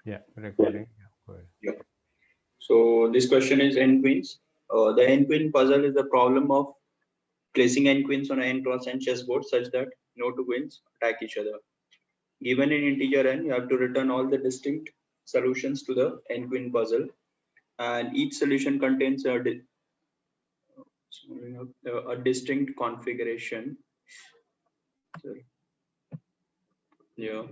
Yeah, recording. Yeah, go ahead. Yeah. So this question is n queens. The n queen puzzle is the problem of placing n queens on an n cross n chessboard such that no two queens attack each other. Given an integer n, you have to return all the distinct solutions to the n queen puzzle, and each solution contains a distinct configuration. Sorry. Yeah,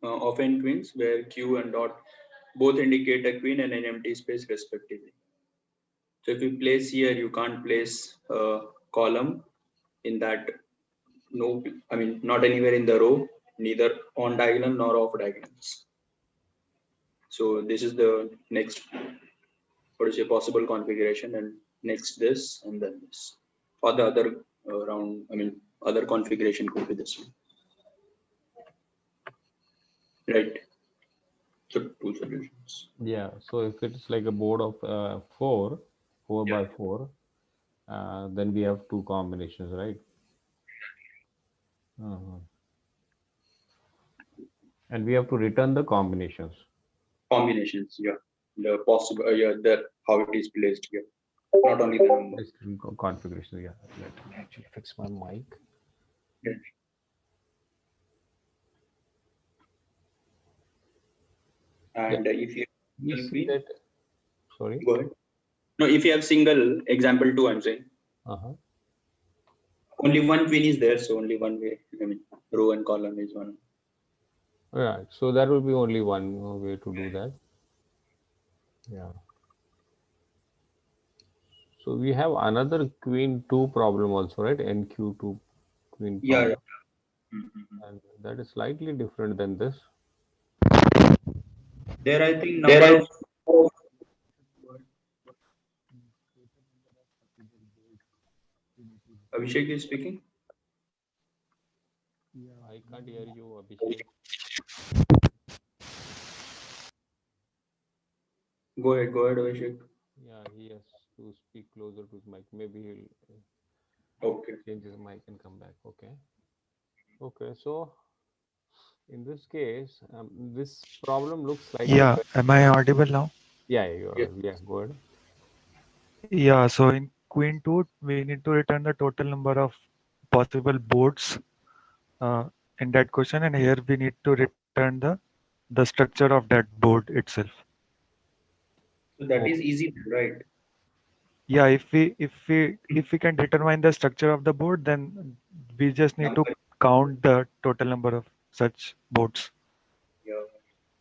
of n queens where q and dot both indicate a queen and an empty space respectively. So if you place here, you can't place a column in that. No, I mean not anywhere in the row, neither on diagonal nor off diagonals. So this is the next, what is a possible configuration, and next this and then this, or the other round. I mean other configuration could be this one, right? So two solutions. Yeah, so if it's like a board of four Yeah. by four, then we have two combinations, right? Uh-huh. And we have to return the combinations. Combinations. Yeah. The possible. Yeah. The how it is placed here. Not only the number. This configuration. Yeah, let me actually fix my mic. Yeah. Yeah, And if you we have see queen, that. Sorry. go ahead. No, if you have single example two, I'm saying Uh-huh. only one queen is there, so only one way. I mean, row and column is one. Right. So that will be only one way to do that. Yeah. So we have another queen two problem also, right? NQ2 queen Yeah, yeah. problem, and that is slightly different than this. There, I think There number I of Abhishek is speaking. I can't hear you, Abhishek. Go ahead, Abhishek. Yeah, he has to speak closer to his mic. Maybe he'll Okay. change his mic and come back. Okay. Okay. So in this case, this problem looks slightly Yeah, better. am I audible now? Yeah, yeah, you Yeah. are. Yeah, go ahead. Yeah, so in Queen 2, we need to return the total number of possible boards uh, in that question, and here we need to return the structure of that board itself. So that Oh, is easy, right? Yeah, if we can determine the structure of the board, then we just need to Number. count the total number of such boards. Yeah.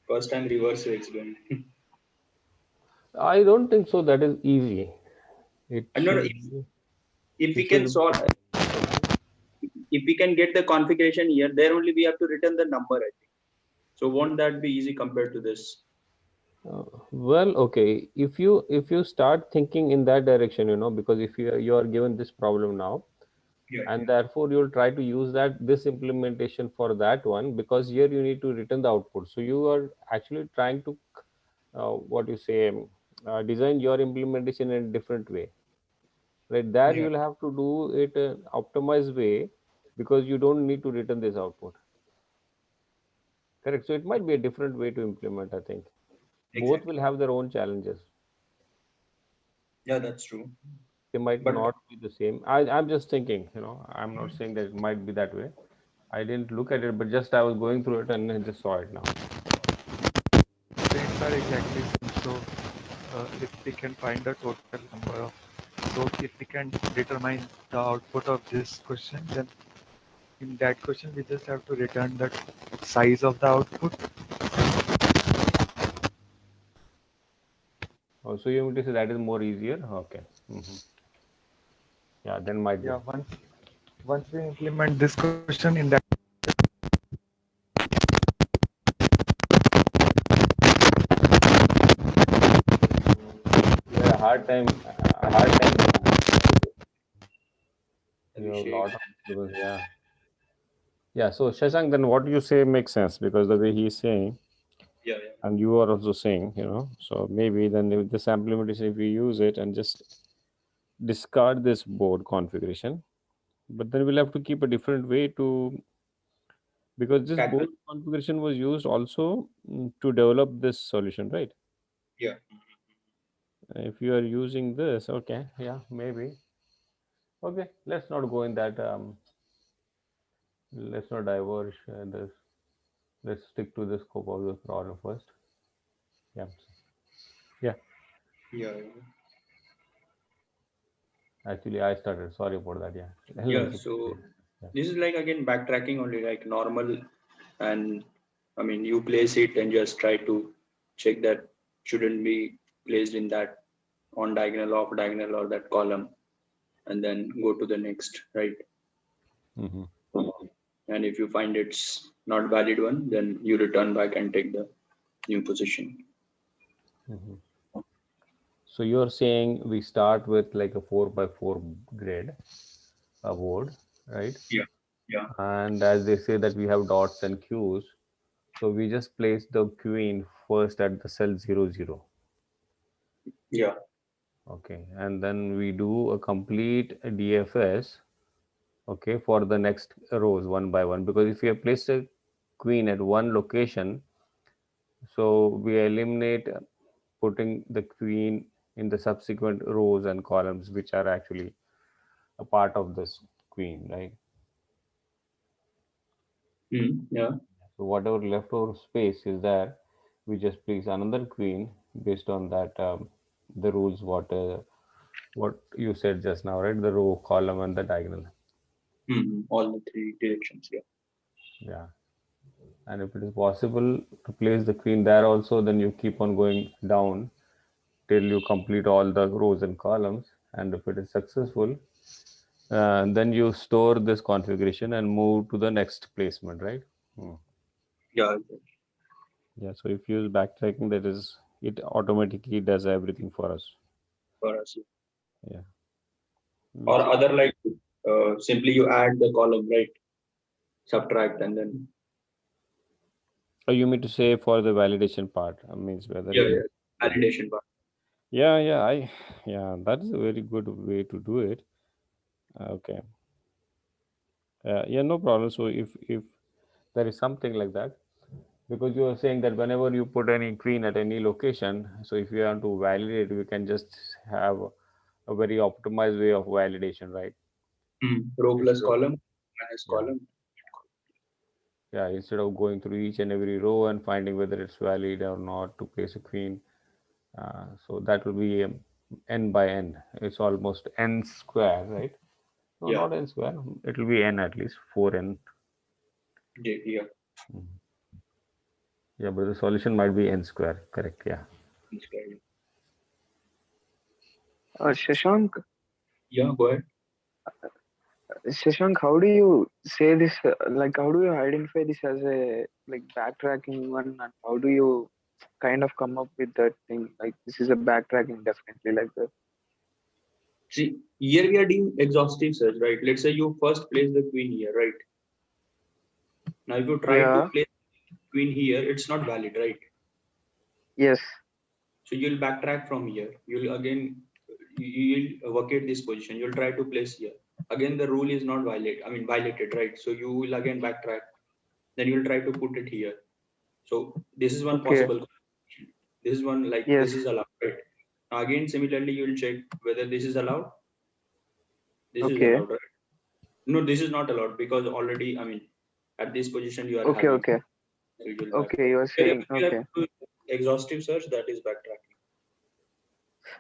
First time reverse is going. I don't think so. That is easy. It I know should. if we It can should. solve, if we can get the configuration here, there only we have to return the number. I think. So won't that be easy compared to this? Well, okay. If you start thinking in that direction, because if you are given this problem now, Yeah. and therefore you'll try to use that this implementation for that one, because here you need to return the output. So you are actually trying to what you say design your implementation in a different way, right? That Yeah. you'll have to do it optimized way, because you don't need to return this output, correct? So it might be a different way to implement. I think both will Exactly. have their own challenges. Yeah, that's true. They might But not be the same. I'm just thinking, I'm not saying that it might be that way. I didn't look at it, but just I was going through it and I just saw it now. Brains are exactly same. So if we can find the total number of, so if we can determine the output of this question, then in that question we just have to return the size of the output. Oh, so you mean to say that is more easier? Okay. Yeah, then might be. Yeah, once we implement this question in that, You had a hard time. A hard time. You have a Abhishek. lot of because yeah. Yeah. So Shashank, then what you say makes sense, because the way he's saying, Yeah, yeah. and you are also saying, so maybe then with this implementation, if we use it and just discard this board configuration, but then we'll have to keep a different way to Because this Cactus. both configuration was used also to develop this solution, right? Yeah. If you are using this, okay, yeah, maybe. Okay, let's not go in that. Let's not diverge this. Let's stick to the scope of the problem first. Yeah, yeah. Yeah. Actually, I started. Sorry about that. Yeah. Yeah. Let's. So Yeah. this is like again backtracking only, like normal, and I mean you place it and just try to check that shouldn't be placed in that on diagonal, off diagonal, or that column, and then go to the next, right? Mm-hmm. And if you find it's not valid one, then you return back and take the new position. Mm-hmm. So you're saying we start with like a 4x4 grid, a board, right? Yeah. Yeah. And as they say that we have dots and Qs, so we just place the queen first at the cell 00. Yeah. Okay, and then we do a complete DFS, okay, for the next rows one by one. Because if you have placed a queen at one location, so we eliminate putting the queen in the subsequent rows and columns which are actually a part of this queen, right? Yeah. So whatever leftover space is there, we just place another queen based on that the rules what you said just now, right? The row, column, and the diagonal. All the three directions. Yeah. Yeah. And if it is possible to place the queen there also, then you keep on going down till you complete all the rows and columns. And if it is successful, then you store this configuration and move to the next placement, right? Hmm. Yeah. Yeah. So if you use backtracking, that is, it automatically does everything for us. For us. Yeah. Or other like simply you add the column, right? Subtract and then Oh, you mean to say for the validation part? Means whether yeah, it is. validation part. Yeah, yeah, yeah, that is a very good way to do it. Okay. Yeah, no problem. So if there is something like that, because you are saying that whenever you put any queen at any location, so if you want to validate, we can just have a very optimized way of validation, right? Row plus Instead of, column minus yeah, column. yeah, instead of going through each and every row and finding whether it's valid or not to place a queen. So that will be n by n. It's almost n square, right? No, Yeah. not n square. It will be n at least 4n. Yeah. Yeah, but the solution might be n square. Correct. Yeah. Shashank, Yeah. Go ahead. Shashank, how do you say this? Like, how do you identify this as a like backtracking one, and how do you kind of come up with that thing? Like, this is a backtracking, definitely. Like that. See, here we are doing exhaustive search, right? Let's say you first place the queen here, right? Now, if you try to Yeah. place queen here, it's not valid, right? Yes. So you'll backtrack from here. You'll again, you'll vacate this position. You'll try to place here. Again, the rule is not violated, right? So you will again backtrack. Then you'll try to put it here. So this is one Okay. possible. This is one like Yes. this is allowed, right? Now again, similarly, you'll check whether this is allowed. This is Okay. allowed, right? No, this is not allowed because already, at this position you are Okay. having. Okay. So you'll Okay. backtrack. You are Wherever saying you have okay. to do exhaustive search, that is backtracking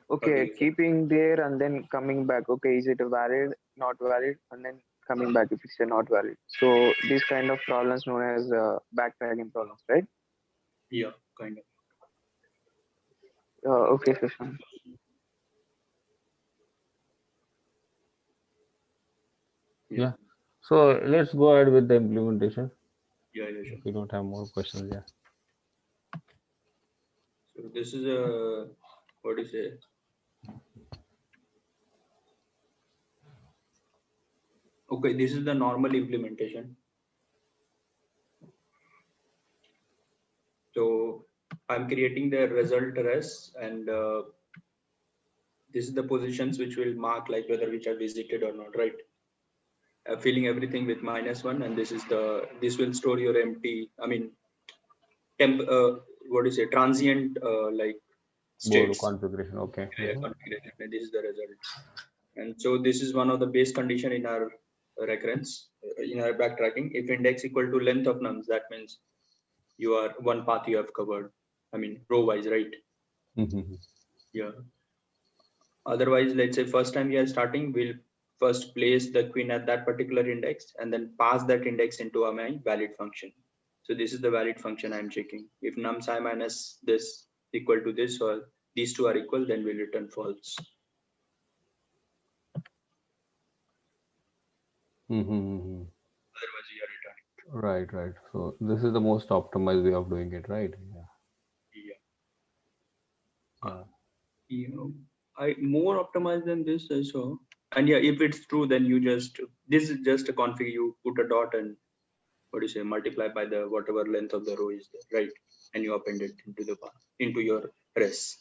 for the Okay. user. Keeping there and then coming back. Okay. Is it valid? Not valid? And then coming back if it's a not valid. So these kind of problems known as backtracking problems, right? Yeah, kind of. Okay, Shashank. Yeah. So let's go ahead with the implementation. Yeah, sure. If we don't have more questions, yeah. So this is a, what do you say? Okay, this is the normal implementation. So I'm creating the result res, and this is the positions which will mark like whether which are visited or not, right? filling everything with -1, and this will store your empty, I mean, what is it, transient like Board states. configuration. Okay. Configuration, and this is the result. And so this is one of the base condition in our recurrence, in our backtracking. If index equal to length of nums, that means you are one path you have covered. I mean, row wise, right? Mm-hmm. Yeah. Otherwise, let's say first time we are starting, we'll first place the queen at that particular index and then pass that index into my valid function. So this is the valid function I'm checking. If nums I minus this equal to this, or these two are equal, then we'll return false. Mm-hmm. Otherwise, we are returning. Right. So this is the most optimized way of doing it, right? Yeah. You know, I more optimized than this also. And yeah, if it's true, then you just, this is just a config, you put a dot and what do you say, multiply by the whatever length of the row is there, right? And you append it into the path, into your res.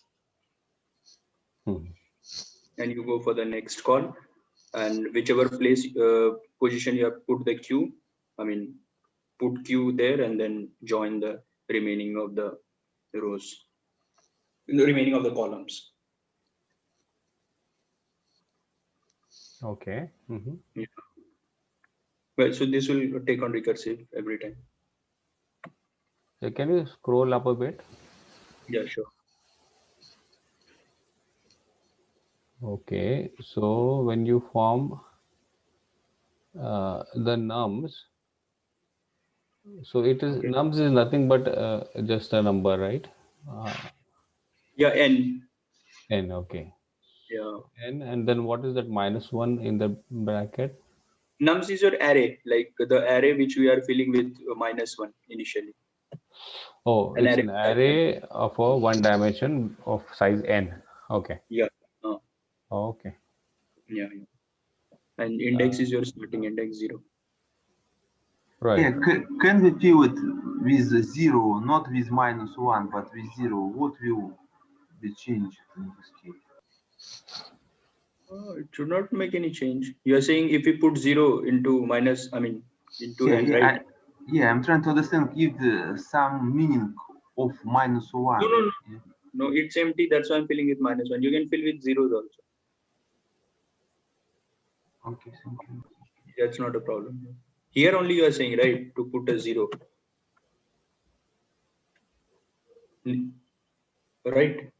Hmm. And you go for the next call, and whichever place position you have put the queue, I mean, put queue there and then join the remaining of the rows, the remaining of the columns. Okay. Mm-hmm. Yeah. Well, so this will take on recursive every time. So can you scroll up a bit? Yeah, sure. Okay. So when you form the nums, so it is Okay. nums is nothing but just a number, right? Yeah, n. N. Okay. Yeah. N, and then what is that -1 in the bracket? Nums is your array, like the array which we are filling with -1 initially. Oh, An it's array. an array of a one dimension of size n. Okay. Yeah. Okay. Yeah. And index is your starting index 0. Right. Yeah, can we fill it with 0, not with -1, but with 0? What will be changed in this case? It should not make any change. You are saying if we put 0 into minus, I mean, into n, right? I'm trying to understand if some meaning of -1. No. No, it's empty. That's why I'm filling with -1. You can fill with zeros also. Okay, thank you. That's not a problem. Here only you are saying, right, to put a 0. Right?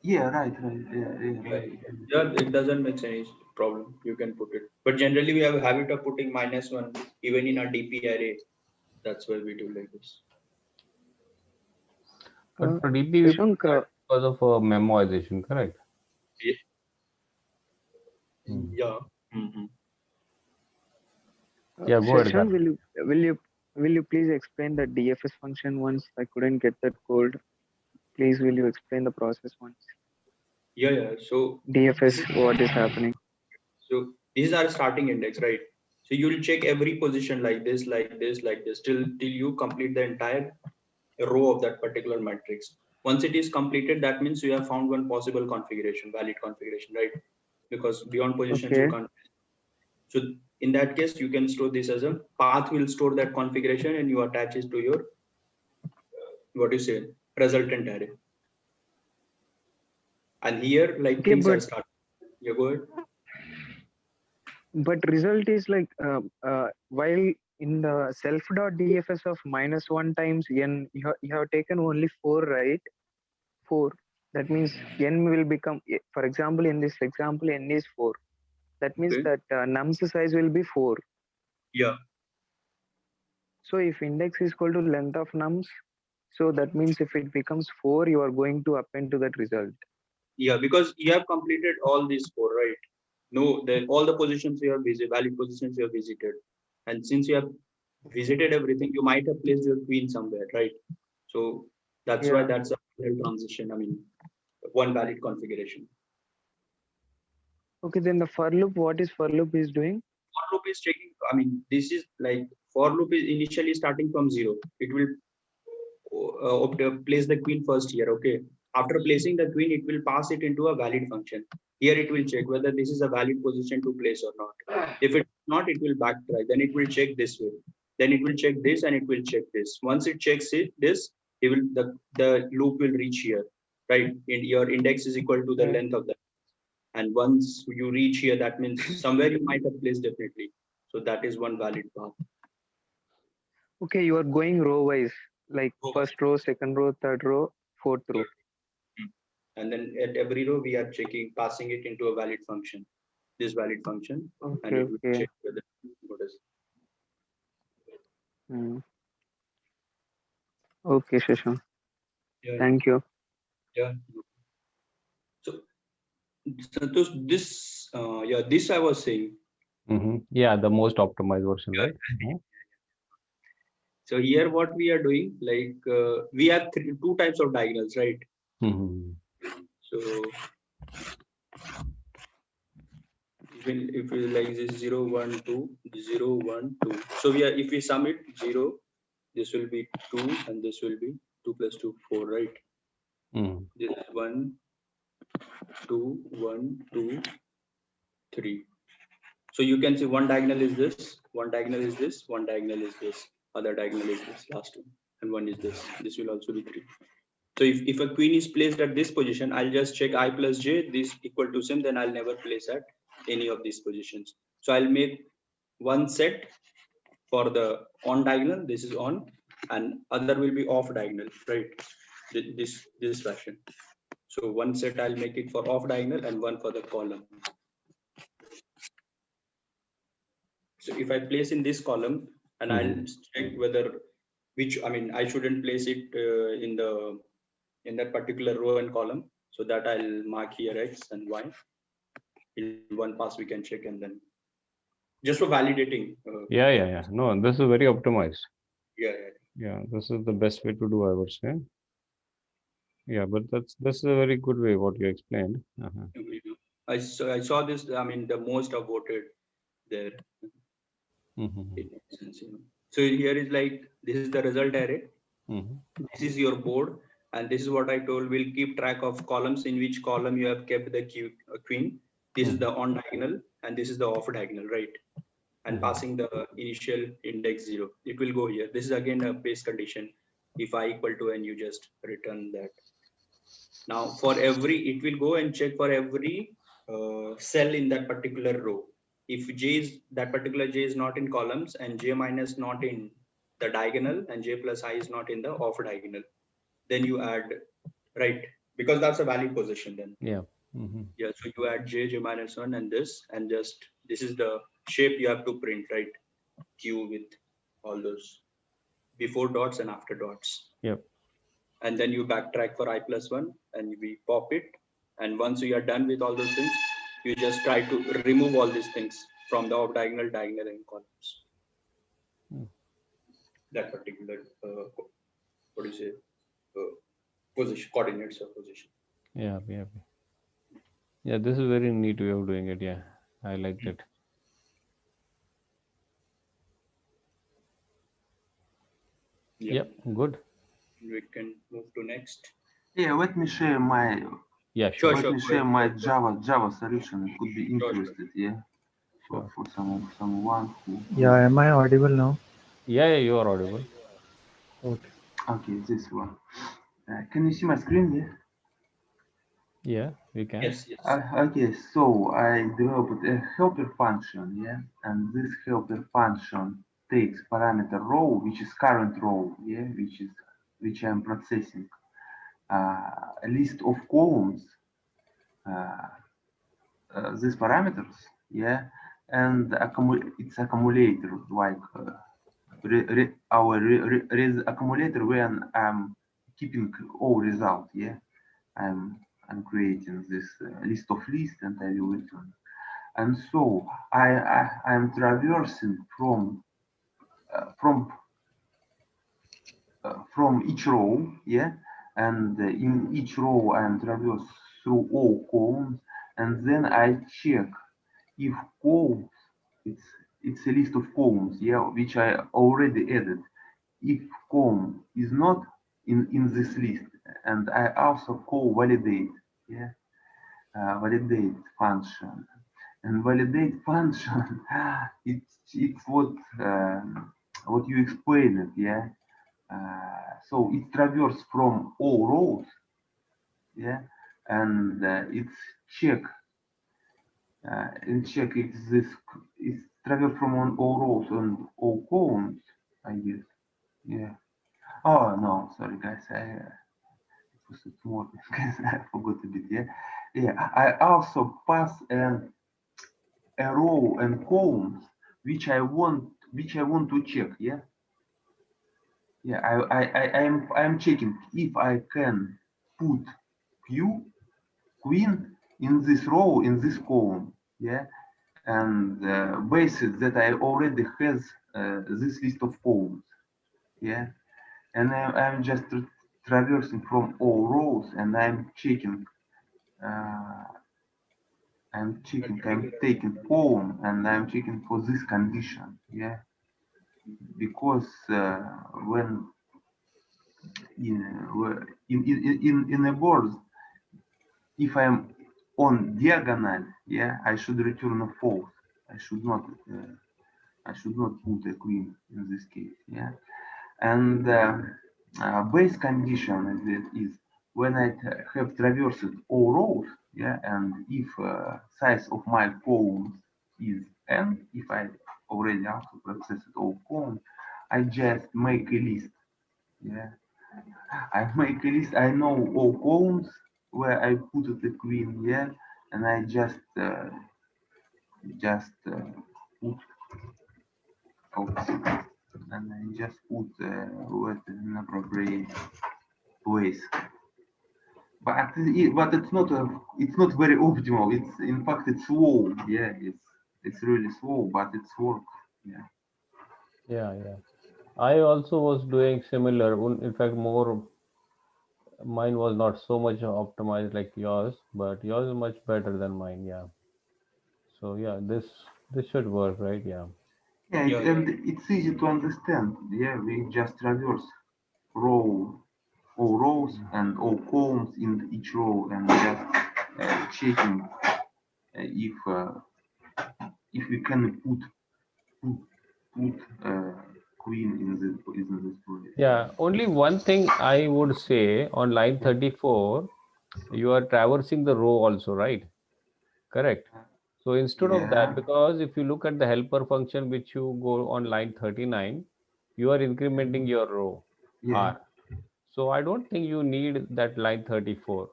Yeah, right. Right. Yeah, it doesn't make any problem. You can put it. But generally we have a habit of putting -1 even in our DP array. That's why we do like this. But for DP, we Shashank, because of memoization, correct? Yeah. Mm-hmm. Yeah, go ahead. Shashank, will you please explain the DFS function once? I couldn't get that code. Please, will you explain the process once? Yeah. So DFS, what is happening? So these are starting index, right? So you'll check every position like this, till you complete the entire row of that particular matrix. Once it is completed, that means you have found one possible configuration, valid configuration, right? Because beyond positions you Okay. can't. So in that case, you can store this as a path. Will store that configuration and you attach it to your resultant array. And here, like things are starting. Yeah, go ahead. But result is like while in the self.dfs of -1 times n, you have taken only 4, right? 4. That means n will become, for example, in this example, n is 4. That means that nums size will be 4. Yeah. So if index is equal to length of nums, so that means if it becomes 4, you are going to append to that result. Yeah, because you have completed all these 4, right? No, all the positions you have visited, valid positions you have visited. And since you have visited everything, you might have placed your queen somewhere, right? So that's why that's a transition. I mean, one valid configuration. Okay, then the for loop, what is for loop is doing? For loop is checking, I mean, this is like for loop is initially starting from 0. It will place the queen first here, okay? After placing the queen, it will pass it into a valid function. Here it will check whether this is a valid position to place or not. If it's not, it will backtrack. Then it will check this way. Then it will check this and it will check this. Once it checks this, it will the loop will reach here, right? Your index is equal to the length of that. And once you reach here, that means somewhere you might have placed definitely. So that is one valid path. Okay, you are going row wise, like first row, second row, third row, fourth row. And then at every row, we are checking, passing it into a valid function. This valid function, Okay, and it will okay. check whether what is. Okay, Shashank. Yeah. Thank you. Yeah. So this, this I was saying. Yeah, the most optimized version, right? So here, what we are doing, like we have two types of diagonals, right? So if we like this 0, 1, 2, 0, 1, 2. So we are, if we sum it 0, this will be 2, and this will be 2 plus 2, 4, right? This is 1, 2, 1, 2, 3. So you can see one diagonal is this, one diagonal is this, one diagonal is this, other diagonal is this, last one, and one is this. This will also be 3. So if a queen is placed at this position, I'll just check I plus j, this equal to sim, then I'll never place at any of these positions. So I'll make one set for the on diagonal, this is on, and other will be off diagonal, right? This fashion. So one set I'll make it for off diagonal and one for the column. So if I place in this column, and I'll check whether I shouldn't place it in that particular row and column. So that I'll mark here X and Y. In one pass we can check, and then just for validating. Yeah. No, this is very optimized. Yeah. This is the best way to do, I would say. Yeah, but that's a very good way what you explained. I saw this. The most voted there. So here is like, this is the result array. This is your board, and this is what I told. We'll keep track of columns, in which column you have kept the queen. This is the on diagonal, and this is the off diagonal, right? And passing the initial index 0, it will go here. This is again a base condition. If I equal to n, you just return that. Now for every, it will go and check for every cell in that particular row. If that particular j is not in columns, and j minus not in the diagonal, and j plus I is not in the off diagonal, then you add, right? Because that's a valid position then. Yeah. Yeah. So you add j minus 1 and just this is the shape you have to print, right? Q with all those before dots and after dots. Yep. And then you backtrack for I plus 1, and we pop it. And once you are done with all those things, you just try to remove all these things from the off diagonal, and columns. That particular, position, coordinates or position. Yeah. Yeah, this is very neat way of doing it. Yeah, I liked it. Yep, good. We can move to next. Yeah, let me share my Sure. Let me share my Java solution. It could be interested, yeah. Sure. For someone who. Yeah, am I audible now? Yeah, you are audible. Okay. Okay, this one. Can you see my screen? Yeah. Yeah, we can. Yes. Okay, so I developed a helper function, yeah, and this helper function takes parameter row, which is current row, yeah, which I'm processing, a list of columns, these parameters, yeah, and its accumulator, like our accumulator when I'm keeping all results, yeah, I'm creating this list of lists, and I will return. And so I'm traversing from each row, yeah, and in each row I'm traverse through all columns, and then I check if columns, it's a list of columns, yeah, which I already added. If column is not in this list, and I also call validate, yeah, validate function. And validate function, it's what you explained, yeah. So it traverses from all rows, yeah, and it's check check it's travel from on all rows and all columns, I guess. Yeah. Oh no, sorry guys, it was more guys, I forgot a bit. Yeah, yeah. I also pass a row and columns which I want to check. Yeah, yeah. I'm checking if I can put Q queen in this row in this column. Yeah, and basis that I already has this list of columns. Yeah, and I'm just traversing from all rows and uh, I'm taking column and I'm checking for this condition. Yeah, because when in, in a board, if I'm on diagonal, yeah, I should return a false. I should not. I should not put a queen in this case. Yeah, and base condition is when I have traversed all rows, yeah, and if size of my columns is n, if I already also processed all columns, I just make a list, yeah. I make a list, I know all columns where I put the queen, yeah, and I just put out and I just put what in appropriate place. But it's not very optimal. It's in fact it's slow. Yeah, it's really slow, but it's work. Yeah. Yeah, yeah. I also was doing similar. In fact, more mine was not so much optimized like yours, but yours is much better than mine. Yeah. So yeah, this should work, right? Yeah. Yeah, Yeah, yeah. and it's easy to understand. Yeah, we just traverse row, all rows and all columns in each row, and just checking if we can put, put queen in this place. Yeah. Yeah. Only one thing I would say on line 34, you are traversing the row also, right? Correct. So instead of that, Yeah. because if you look at the helper function which you go on line 39, you are incrementing your row Yeah. R. So I don't think you need that line 34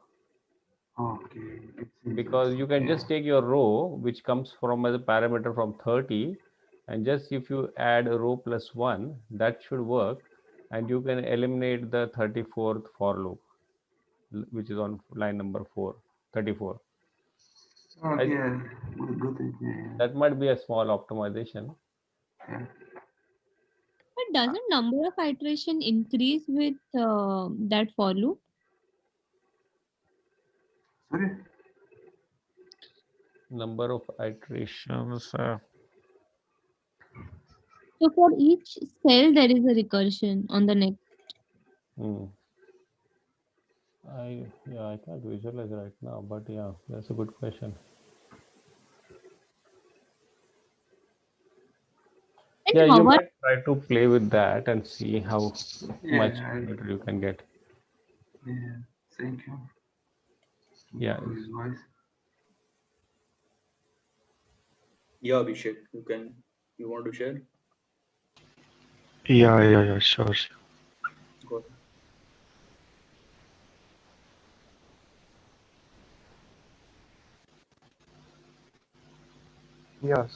Okay. It's because you interesting. can Yeah. just take your row which comes from as a parameter from 30 and just if you add a row plus 1, that should work and you can eliminate the 34th for loop which is on line number 34. Okay. I, Yeah. Good idea. that might be a small optimization. Yeah. But doesn't number of iteration increase with that for loop? Sorry. Number of iterations. So for each cell, there is a recursion on the next. Hmm. I can't visualize right now, but yeah, that's a good question. And Yeah, you how are might try to play with that and see how much Yeah. better you can get. Yeah. Thank you. Yeah. For his advice. Yeah, Abhishek, you want to share? Yeah, sure. Go ahead. Yeah,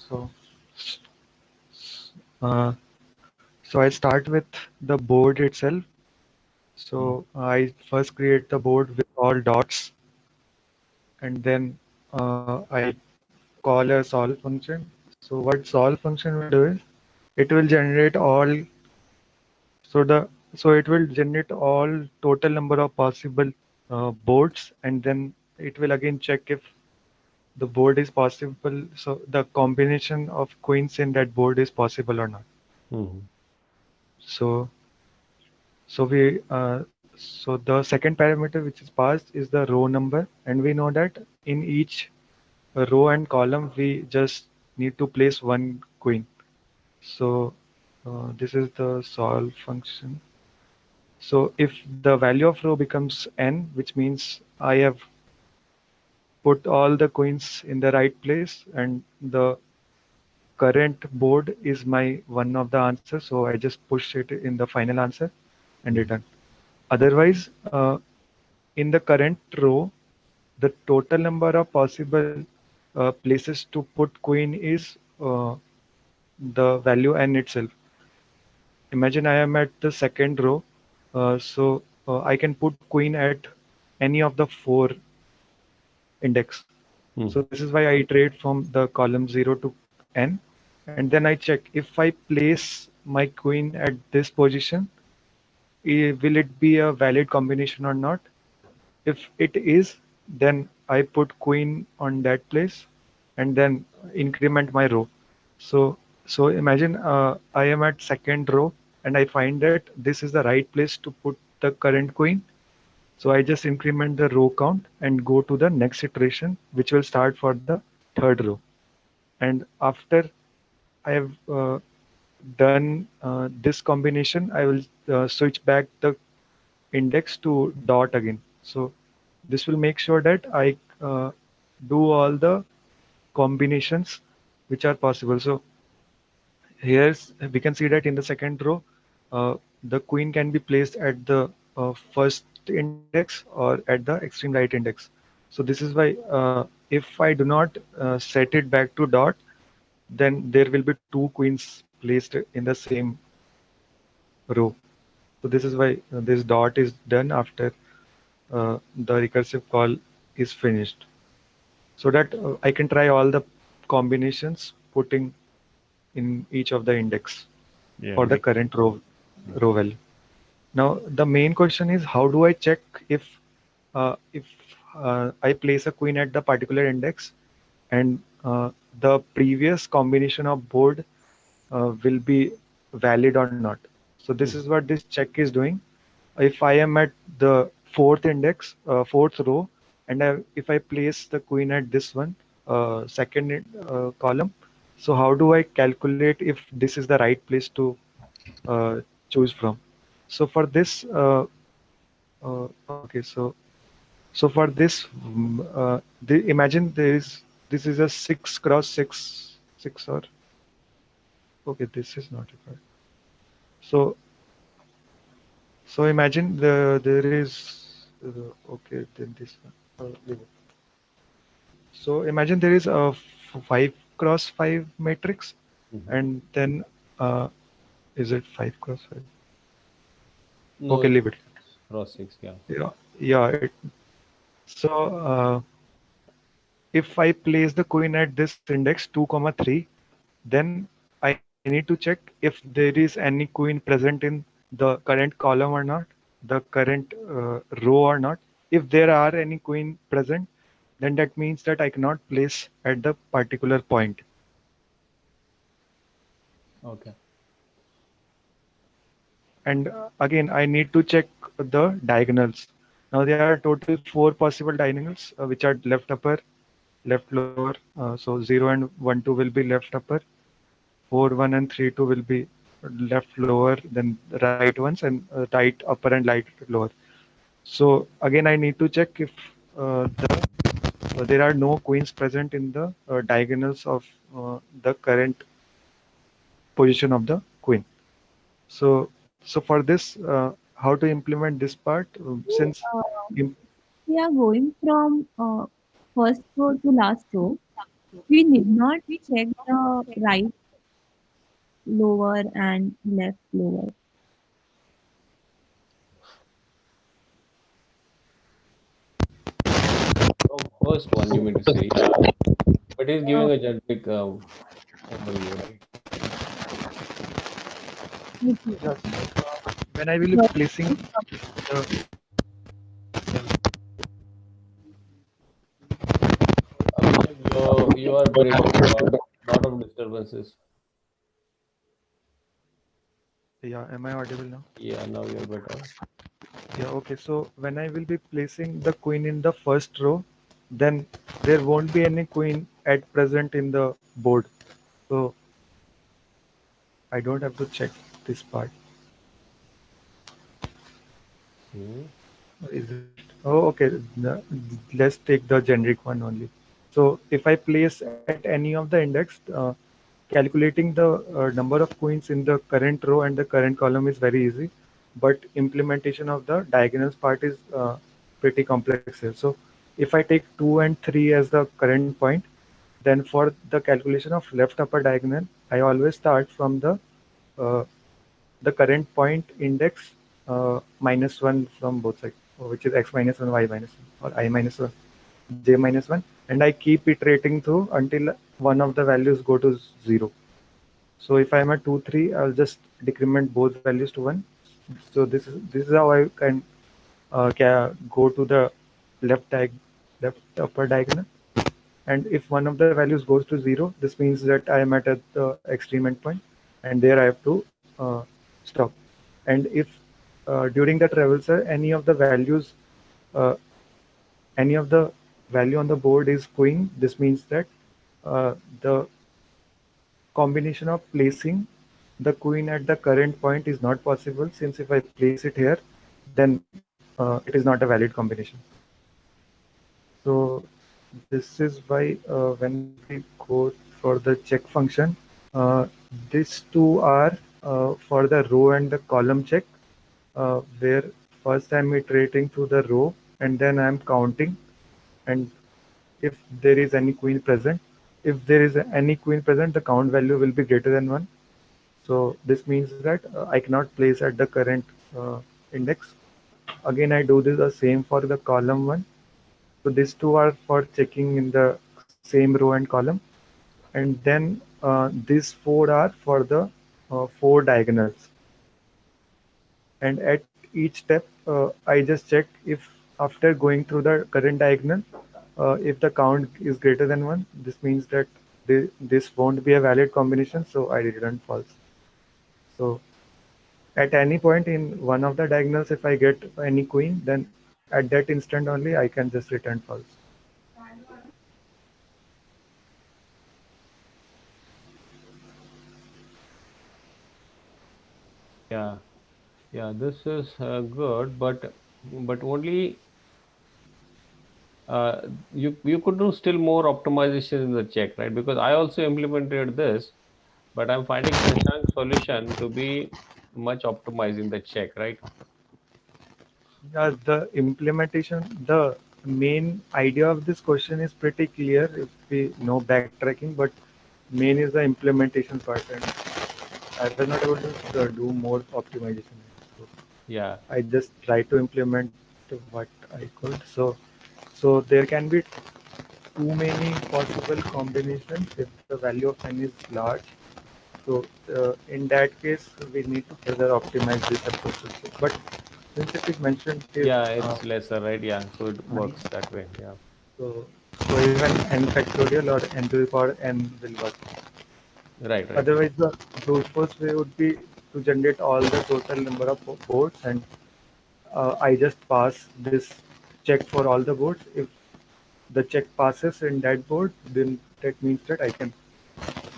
uh, so I start with the board itself. So I first create the board with all dots, and then I call a solve function. So what solve function will do is it will generate all. So it will generate all total number of possible boards, and then it will again check if the board is possible. So the combination of queens in that board is possible or not. Mhm. So so we So the second parameter which is passed is the row number, and we know that in each row and column we just need to place one queen. So this is the solve function. So if the value of row becomes n, which means I have put all the queens in the right place and the current board is my one of the answers, so I just push it in the final answer and return. Otherwise, in the current row, the total number of possible places to put queen is the value n itself. Imagine I am at the second row, so I can put queen at any of the 4 index. So this is why I iterate from the column 0 to n, and then I check if I place my queen at this position, will it be a valid combination or not? If it is, then I put queen on that place and then increment my row. So imagine I am at second row and I find that this is the right place to put the current queen. So I just increment the row count and go to the next iteration, which will start for the third row. And after I have done this combination, I will switch back the index to dot again. So this will make sure that I do all the combinations which are possible. So here we can see that in the second row, the queen can be placed at the first index or at the extreme right index. So this is why if I do not set it back to dot, then there will be 2 queens placed in the same row. So this is why this dot is done after the recursive call is finished, so that I can try all the combinations putting in each of the index for the current row value. Now the main question is, how do I check if I place a queen at the particular index and the previous combination of board will be valid or not? So this is what this check is doing. If I am at the fourth index, fourth row, and if I place the queen at this one, second column, so how do I calculate if this is the right place to choose from? So for this, okay, so for this, imagine this is a 6x6 or okay, this is not required. So imagine there is okay, then this one. Leave it. So imagine there is a 5x5 matrix, and then is it 5x5? No, Okay, leave it. cross 6, yeah. Yeah. So if I place the queen at this index 2, 3, then I need to check if there is any queen present in the current column or not, the current row or not. If there are any queen present, then that means that I cannot place at the particular point. Okay. And again, I need to check the diagonals. Now there are total 4 possible diagonals, which are left upper, left lower. So 0 and 1, 2 will be left upper. 4, 1 and 3, 2 will be left lower, then right ones, and right upper and right lower. So again, I need to check if there are no queens present in the diagonals of the current position of the queen. So for this, how to implement this part? Since We are going from first row to last row. We need not check the right lower and left lower. From first one, you mean to say, yeah. But he's giving a generic overview, right? when I will be placing the Abhishek, you are breaking a lot of disturbances. yeah, am I audible now? Yeah, now you're better. Yeah, okay. So when I will be placing the queen in the first row, then there won't be any queen at present in the board. So I don't have to check this part. Hmm. Is it? Oh, okay. Let's take the generic one only. So if I place at any of the index, calculating the number of queens in the current row and the current column is very easy, but implementation of the diagonals part is pretty complex here. So if I take 2 and 3 as the current point, then for the calculation of left upper diagonal, I always start from uh, the current point index minus 1 from both sides, which is x minus 1, y minus 1, or I minus 1, j minus 1, and I keep iterating through until one of the values go to 0. So if I'm at 2, 3, I'll just decrement both values to 1. So this is how I can go to the left upper diagonal. And if one of the values goes to 0, this means that I am at the extreme endpoint, and there I have to stop. And if during the traversal uh, any of the value on the board is queen, this means that the combination of placing the queen at the current point is not possible, since if I place it here, then it is not a valid combination. So this is why when we go for the check function, uh, these two are for the row and the column check, where first I'm iterating through the row and then I'm counting, and if there is any queen present, if there is any queen present, the count value will be greater than 1. So this means that I cannot place at the current index. Again, I do this the same for the column one. So these two are for checking in the same row and column. And then these four are for the four diagonals. And at each step, I just check if after going through the current diagonal, if the count is greater than 1, this means that this won't be a valid combination, so I return false. So at any point in one of the diagonals, if I get any queen, then at that instant only I can just return false. Yeah, yeah, this is good, but only uh, you could do still more optimization in the check, right? Because I also implemented this, but I'm finding Shashank's solution to be much optimized in the check, right? Yeah, the implementation, the main idea of this question is pretty clear if we know backtracking, but main is the implementation part, and I was not able to do more optimization. So Yeah, I just try to implement what I could. So there can be too many possible combinations if the value of n is large. So in that case, we need to further optimize this approach also. But since it is mentioned if yeah, it's lesser, right? Yeah, so it works that way. Yeah, so so even n factorial or n to the power n will work. right, right. Otherwise, the brute force way would be to generate all the total number of boards, and I just pass this check for all the boards. If the check passes in that board, then that means that I can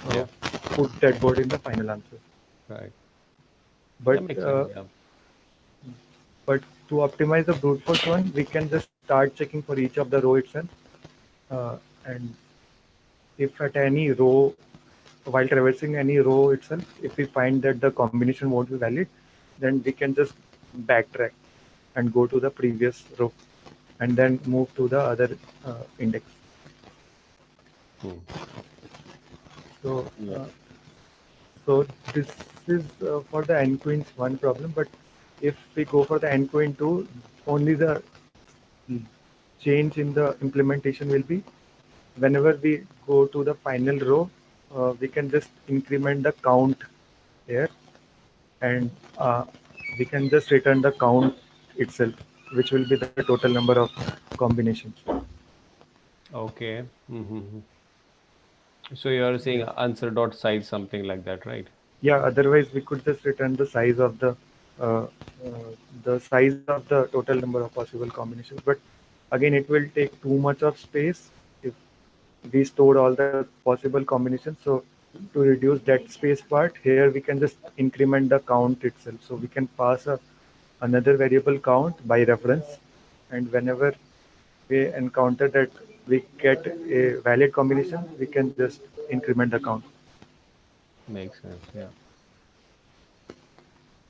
uh, Yeah, put that board in the final answer. right. But That makes sense. uh, Yeah. but to optimize the brute force one, we can just start checking for each of the row itself. And if at any row, while traversing any row itself, if we find that the combination won't be valid, then we can just backtrack and go to the previous row and then move to the other index. Hmm. So, Yeah. so this is for the n queens one problem, but if we go for the n queen two, only the change in the implementation will be whenever we go to the final row, we can just increment the count here, and we can just return the count itself, which will be the total number of combinations. Okay. Mm-hmm. So you're saying Yeah. answer dot size something like that, right? Yeah. Otherwise, we could just return the size of the uh, the size of the total number of possible combinations. But again, it will take too much of space if we store all the possible combinations. So to reduce that space part, here we can just increment the count itself. So we can pass another variable count by reference, and whenever we encounter that we get a valid combination, we can just increment the count. Makes sense. Yeah.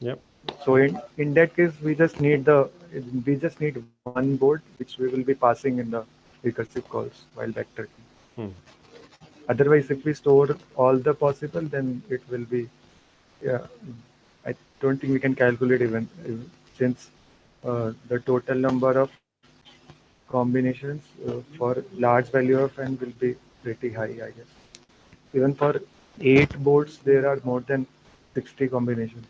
Yep. So in that case, we just need one board which we will be passing in the recursive calls while backtracking. Hmm. Otherwise, if we store all the possible, then it will be, yeah, I don't think we can calculate even since the total number of combinations for large value of n will be pretty high, I guess. Even for 8 boards, there are more than 60 combinations.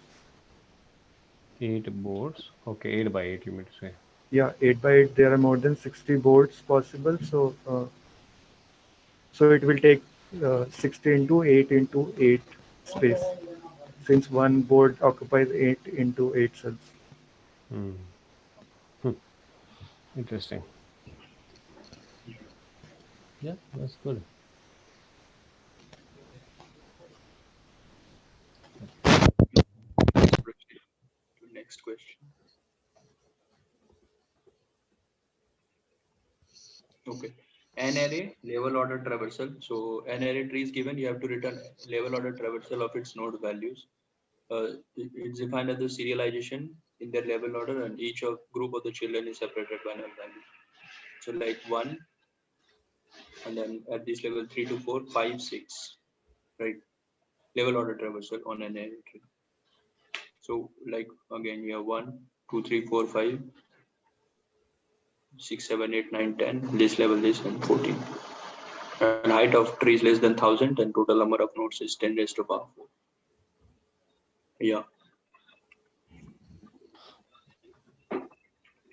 8 boards. Okay, 8 by 8, you mean to say. Yeah, 8 by 8, there are more than 60 boards possible. So it will take 60 into 8 into 8 space, since one board occupies 8 into 8 cells. Hmm. Hmm. Interesting. Yeah, that's good. Let's proceed to next question. Okay. An array level order traversal. So an array tree is given, you have to return level order traversal of its node values. It's defined as the serialization in their level order, and each of group of the children is separated by null value. So like 1, and then at this level 3 to 4, 5, 6, right? Level order traversal on an array tree. So like again, you have 1, 2, 3, 4, 5, 6, 7, 8, 9, 10. This level is and 14. And height of tree is less than 1000, and total number of nodes is 10 raised to power 4. Yeah.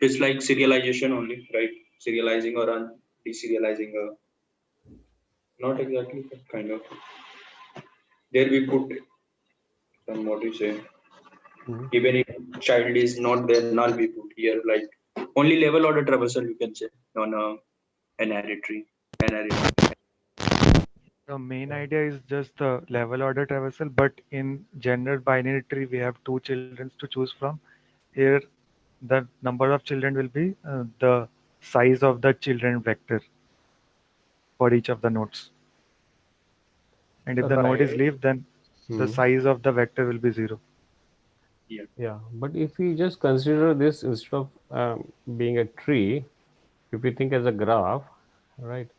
It's like serialization only, right? Serializing or deserializing. Not exactly, but kind of. There we put some, what you say, Hmm. even if child is not there, null we put here, like only level order traversal you can say on an array tree. An array. The main idea is just the level order traversal, but in general binary tree, we have two children to choose from. Here, the number of children will be the size of the children vector for each of the nodes. And if the node is Right. leaf, then the Hmm. size of the vector will be 0. Yeah. Yeah, but if we just consider this instead of being a tree, if we think as a graph, right?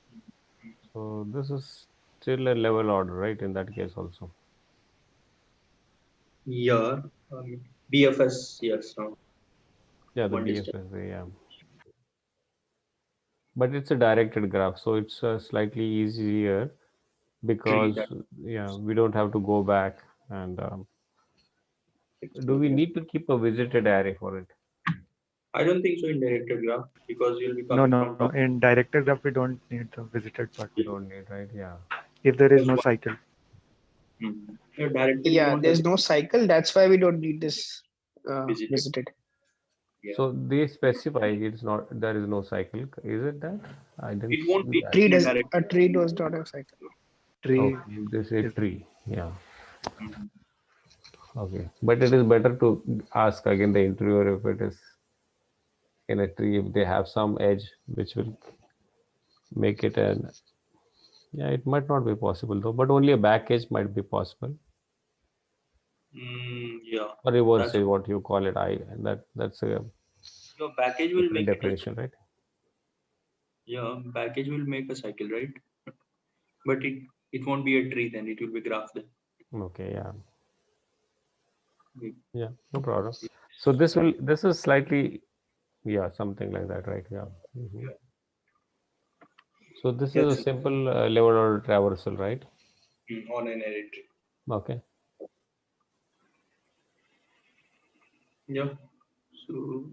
So this is still a level order, right? In that case also. Yeah. BFS, yes. No. Yeah, the One distance. BFS, yeah. But it's a directed graph, so it's slightly easier Tree. because That yeah, we don't have to go back and do we yeah. need to keep a visited array for it? I don't think so in directed graph, because you'll be No, coming no, from top. in directed graph, we don't need the visited part Don't need, right? Yeah. if there is Because no one, cycle. yeah, directed we Yeah, don't have there's no cycle. That's why we don't need this visited. visited. Yeah. So they specify it's not, there is no cycle. Is it that? I didn't It won't see be that. Tree in a does direct. a tree does not have cycle. Tree Okay, this is is tree. Yeah. Mhm. Okay. But it is better to ask again the interviewer if it is in a tree, if they have some edge which will make it an, yeah, it might not be possible though, but only a back edge might be possible. Yeah. Or reverse That's is what you call it. That's a your package will different make it a, definition, right? yeah, package will make a cycle, right? But it won't be a tree then, it will be graph then. Okay, yeah. Mm. Yeah, no problem. So this is slightly, yeah, something like that, right? Yeah. Mhm. So this is a Yes. simple level order traversal, right? On an array tree. Okay. Yeah. So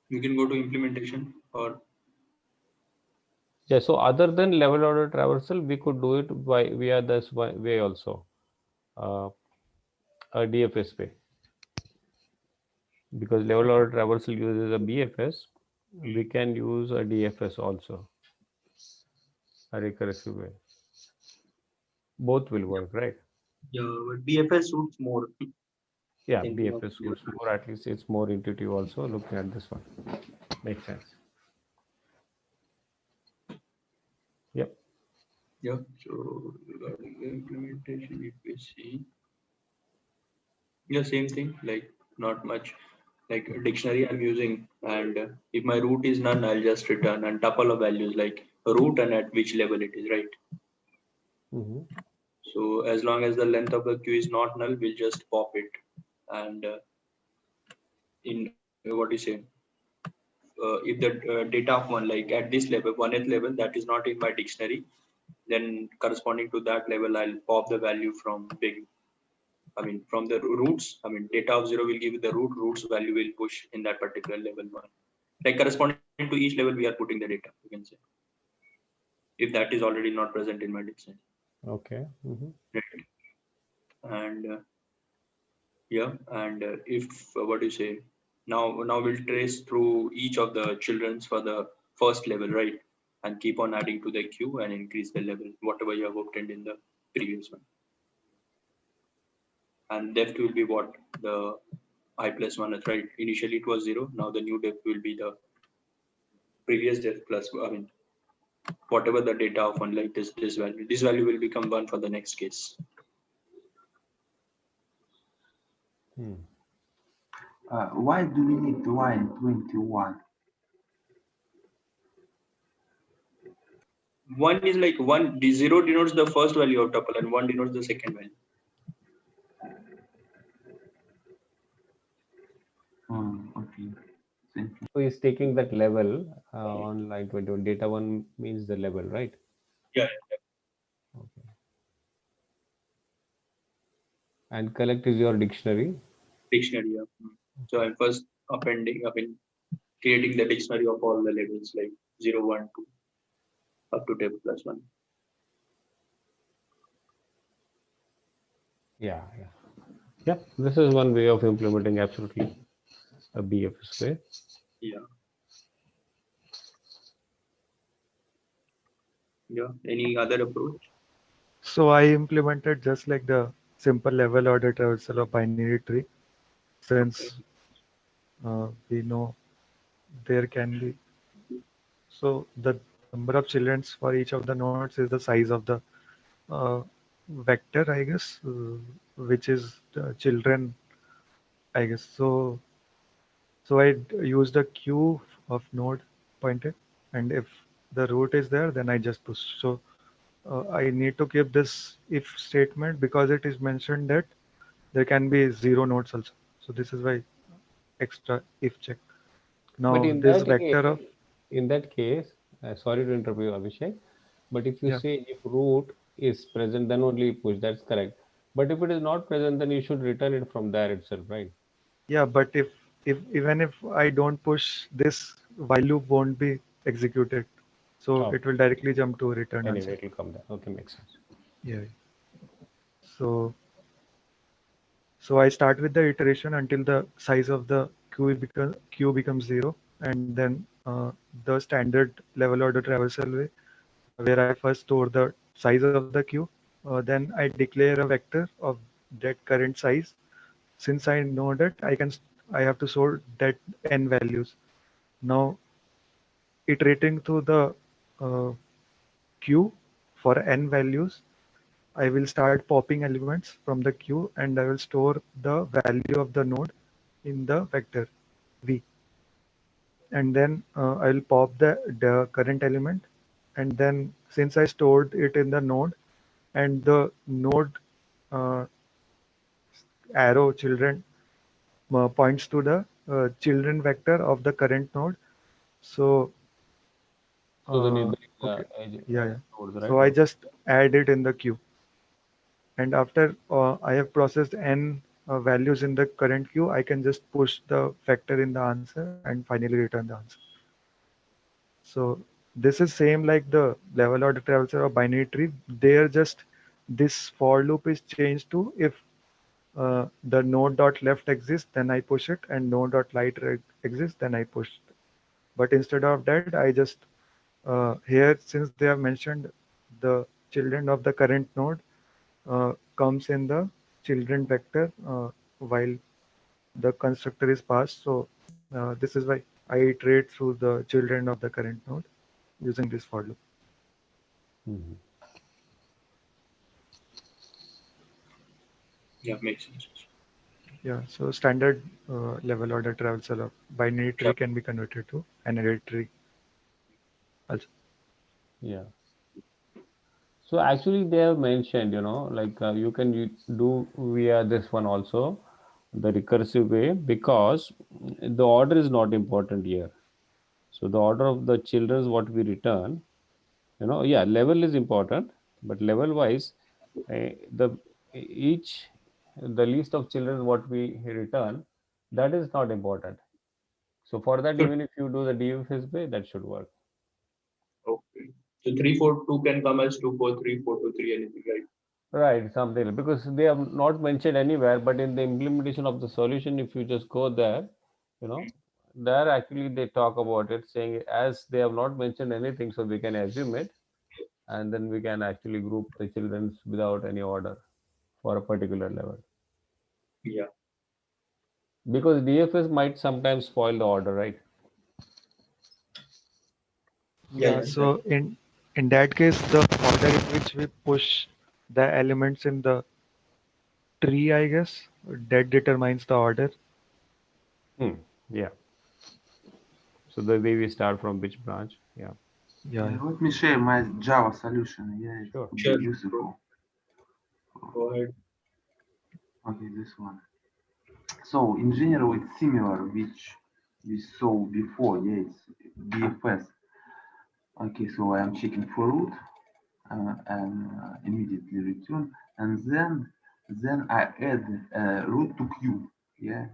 you can go to implementation, or Yeah. So other than level order traversal, we could do it by via this way also, uh, a DFS way. because level order traversal uses a BFS, we can use a DFS also, a recursive way. Both will work, right? Yeah, but BFS suits more. Yeah, Thinking of BFS suits more, at least it's more intuitive also looking at this one. Makes sense. Yep. Yeah. So regarding the implementation, if we see, yeah, same thing. Like not much. Like a dictionary I'm using, and if my root is none, I'll just return and tuple of values like root and at which level it is, right? Mm-hmm. So as long as the length of the queue is not null, we'll just pop it. And in what do you say? If the data of one, like at this level, 1th level, that is not in my dictionary, then corresponding to that level, I'll pop the value from big. I mean, from the roots. I mean, data of 0 will give you the root. Roots value will push in that particular level one. Like corresponding to each level, we are putting the data. You can say, if that is already not present in my dictionary. Okay. Mm-hmm. Right. And yeah, and if what do you say? Now we'll trace through each of the childrens for the first level, right? And keep on adding to the queue and increase the level, whatever you have obtained in the previous one. And depth will be what the I plus one, right? Initially it was 0. Now the new depth will be the previous depth plus, I mean, whatever the data of one, like this value. This value will become 1 for the next case. Hmm. Why do we need line 21? 1 is like 1, the 0 denotes the first value of tuple and 1 denotes the second value. Okay. Thank you. So he's taking that level on line 21. Data 1 means the level, right? Yeah. Okay. And collect is your dictionary. Dictionary. Yeah. So I'm first appending, I mean, creating the dictionary of all the labels like 0, 1, 2, up to table plus 1. Yeah, yeah. Yeah, this is one way of implementing absolutely a BFS way. Yeah. Yeah. Any other approach? So I implemented just like the simple level order traversal of binary tree, since Okay. we know there can be. So the number of children for each of the nodes is the size of the uh, vector, I guess, which is the children, I guess. So I use the queue of node pointed, and if the root is there, then I just push. So I need to keep this if statement because it is mentioned that there can be 0 nodes also. So this is why extra if check. But Now this vector of, in that case, sorry to interrupt you, Abhishek, but if you yeah, say if root is present, then only you push. That's correct. But if it is not present, then you should return it from there itself, right? yeah, but if even if I don't push, this while loop won't be executed. So Oh, it will directly jump to return anyway, answer. it will come there. Okay, makes sense. Yeah. So so I start with the iteration until the size of the queue becomes 0, and then the standard level order traversal way where I first store the size of the queue. Then I declare a vector of that current size. Since I know that I have to store that n values. Now iterating through the uh, queue for n values, I will start popping elements from the queue and I will store the value of the node in the vector v. And then I will pop the current element. And then since I stored it in the node and the node uh, arrow children points to the children vector of the current node. So, So then it brings okay, edge, yeah, yeah. nodes, So right? I Okay. just add it in the queue. And after I have processed n values in the current queue, I can just push the factor in the answer and finally return the answer. So this is same like the level order traversal or binary tree. There just this for loop is changed to if the node dot left exists, then I push it, and node dot exists, then I push it. But instead of that, I just here, since they have mentioned the children of the current node comes in the children vector while the constructor is passed. So this is why I iterate through the children of the current node using this for loop. Mhm. Yeah, makes sense. Yeah, so standard level order traversal of binary tree Yeah. can be converted to an array tree also. Yeah. So actually, they have mentioned, like you can do via this one also, the recursive way, because the order is not important here. So the order of the children, what we return, yeah, level is important, but level wise, the each the list of children what we return, that is not important. So for that, So, even if you do the DFS way, that should work. okay. So 342 can come as 243, 423, anything, right? Right, something because they have not mentioned anywhere, but in the implementation of the solution, if you just go there, you know, there actually they talk about it, saying as they have not mentioned anything, so we can assume it, and then we can actually group the children without any order for a particular level. Yeah. Because DFS might sometimes spoil the order, right? Yeah, Yeah, yeah. so in that case, the order in which we push the elements in the tree, I guess, that determines the order. Hmm. Yeah. So the way we start from which branch? Yeah. Yeah, yeah. Let me share my Java solution. Yeah, it Sure. could Sure. be useful. Go ahead. Okay, this one. So in general, it's similar, which we saw before. Yeah, it's BFS. Okay, so I am checking for root and immediately return, and then I add root to queue. Yeah,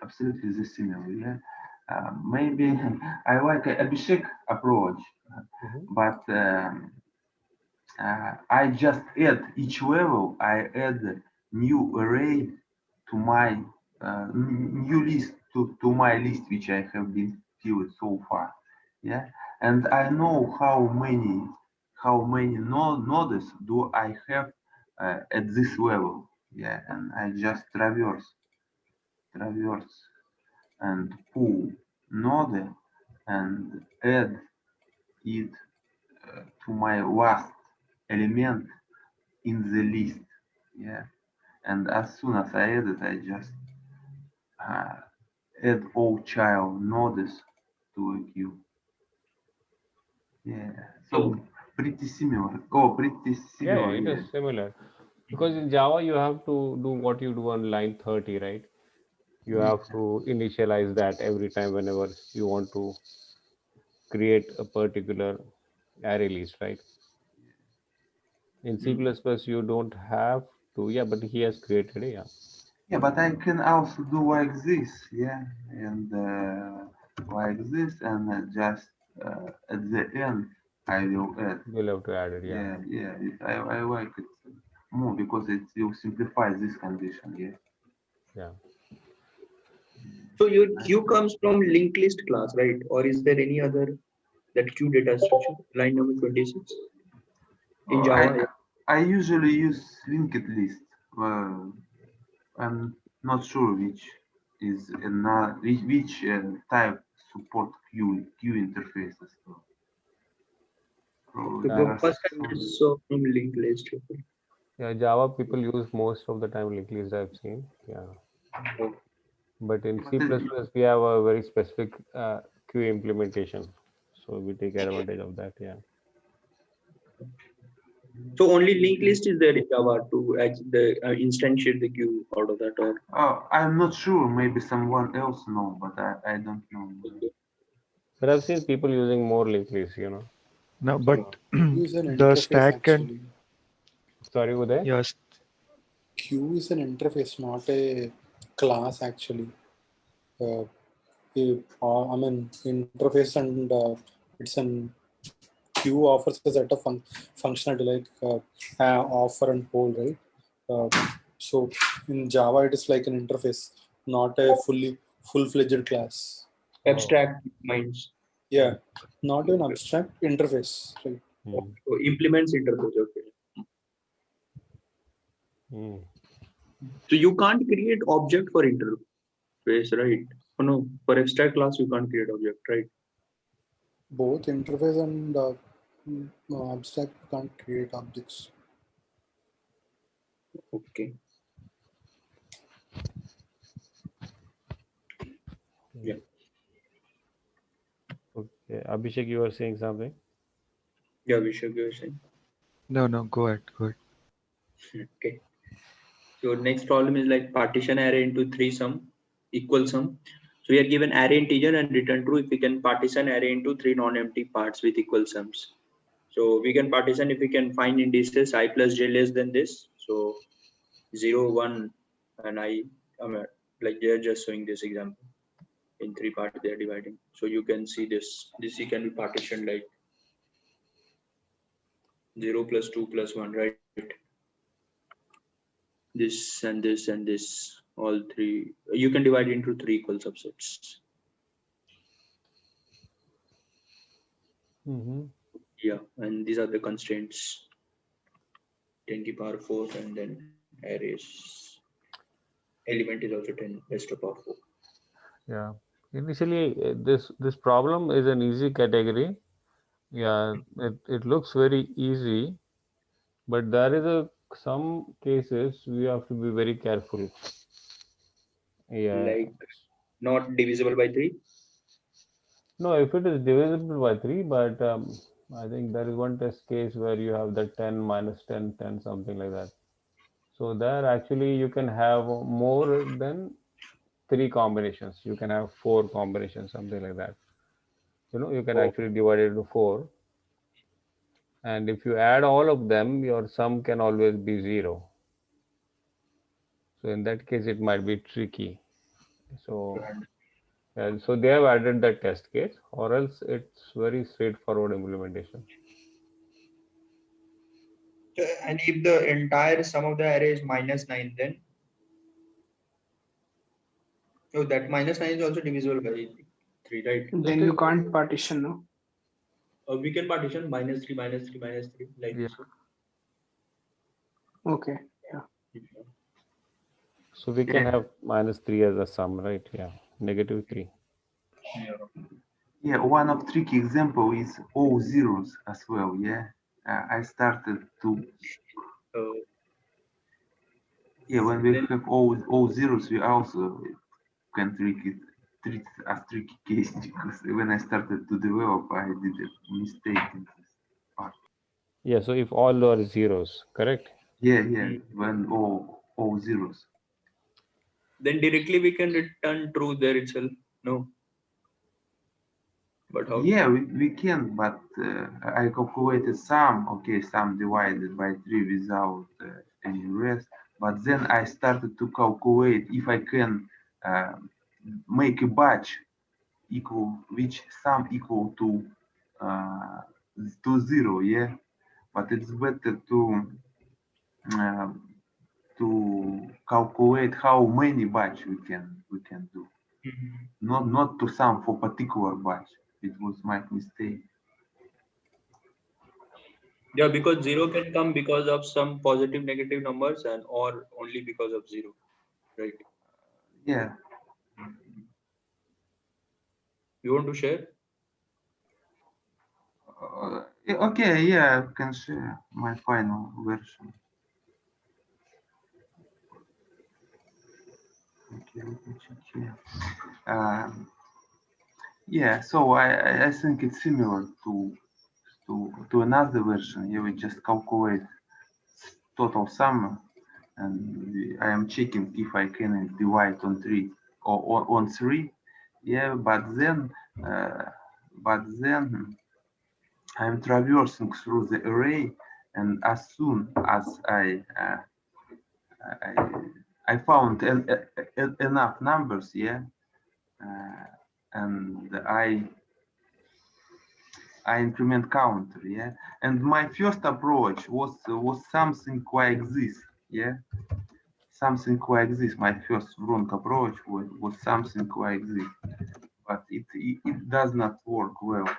absolutely the similar. Yeah, maybe I like a Abhishek approach, Mhm. but I just add each level. I add new array to my new list to my list which I have been filled so far. Yeah, and I know how many nodes do I have at this level. Yeah, and I just traverse and pull node and add it to my last element in the list. Yeah, and as soon as I add it, I just uh, add all child nodes to a queue. Yeah, So, so pretty similar. Oh, pretty Yeah, similar. it is Yeah, similar. Because in Java, you have to do what you do on line 30, right? You have yeah. to initialize that every time whenever you want to create a particular array list, right? In C++, mm, you don't have to, yeah, but he has created it, yeah. Yeah, but I can also do like this. Yeah, and like this, and just at the end, I will add. You'll have to add it, yeah. Yeah, yeah. I like it more because it will simplify this condition. Yeah. Yeah. so your queue comes from linked list class, right? Or is there any other that queue data structure? Line number 26 in Uh, Java. I I usually use linked list. I'm not sure which is which type support queue interfaces. So So there Uh, the are first time I some. saw from linked list. Okay. yeah, Java people use most of the time linked list I've seen, yeah. Oh. But in But C++, we have a very specific queue implementation. So we take advantage of that, yeah. So only linked list is there in Java to instantiate the queue out of that, or I'm not sure. Maybe someone else know, but I don't know. But I've seen people using more linked lists. No, but So Use an the interface stack can, actually. Sorry, Uday? yes, Queue is an interface, not a class actually. I mean, interface and it's an queue offers a set of functionality like offer and hold, right? So in Java, it is like an interface, not a full-fledged class. Abstract minds. Yeah, not an abstract interface. Right? So implements interface. Okay. So you can't create object for interface, right? Oh, no, for abstract class you can't create object, right? Both interface and abstract can't create objects. Okay. Yeah. Okay, Abhishek, you were saying something? Yeah, we should go saying. No, go ahead. Okay. So next problem is like partition array into three sum, equal sum. So we are given array integer and return true if we can partition array into three non-empty parts with equal sums. So we can partition if we can find indices I plus j less than this. So 0, 1, and like they are just showing this example. In three parts they are dividing. So you can see this. This you can be partitioned like 0 plus 2 plus 1, right? This and this and this, all three. You can divide into three equal subsets. Yeah, and these are the constraints. 10 to the power 4, and then arrays. Element is also 10 raised to the power 4. Yeah. Initially, this problem is an easy category. Yeah, it looks very easy, but there is some cases we have to be very careful. Yeah. Like not divisible by 3. No, if it is divisible by 3, but I think there is one test case where you have the 10 minus 10, 10, something like that. So there actually you can have more than 3 combinations. You can have 4 combinations, something like that. You can actually divide it into 4. And if you add all of them, your sum can always be 0. So in that case, it might be tricky. So, so they have added that test case, or else it's very straightforward implementation. And if the entire sum of the array is minus 9, then that minus 9 is also divisible by 3, right? Then you can't partition, no? We can partition minus 3, minus 3, minus 3, like Yeah. so. Okay, yeah. So we can have minus 3 as a sum, right? Yeah, negative 3. Yeah, one of tricky example is all zeros as well. Yeah, I started to. Yeah, when we have all zeros, we also can treat it as tricky case because when I started to develop, I did a mistake in this part. Yeah, so if all are zeros, correct? Yeah, when all zeros. Then directly we can return true there itself. No. But how? Yeah, we can, but I calculated sum, okay, sum divided by 3 without any rest. But then I started to calculate if I can make a batch equal, which sum equal to 0, yeah. But it's better to calculate how many batch we can do, not to sum for particular batch. It was my mistake. Yeah, because 0 can come because of some positive, negative numbers, and or only because of 0, right? Yeah. You want to share? Okay, yeah, I can share my final version. Okay, let me check here. Yeah, so I think it's similar to another version. Here we just calculate total sum, and I am checking if I can divide on 3 or on 3. Yeah, but then I'm traversing through the array, and as soon as I found enough numbers, yeah, and I increment counter, yeah. And my first approach was something like this, yeah. something like this. My first wrong approach was something like this, but it does not work well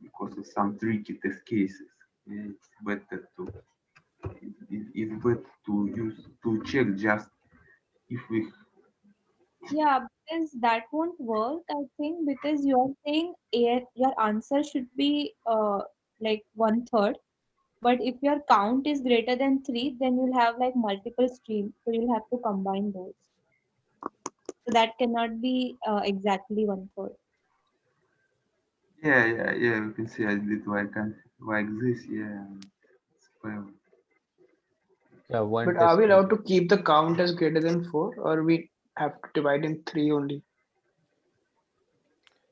because of some tricky test cases. It's better it's better to check just if we. Yeah, because that won't work, I think, because you're saying your answer should be like one third. But if your count is greater than three, then you'll have like multiple streams. So you'll have to combine those. So that cannot be exactly one third. Yeah. You can see I did like this. Yeah. Well, Yeah, one But are test we case. allowed to keep the count as greater than 4, or we have to divide in 3 only?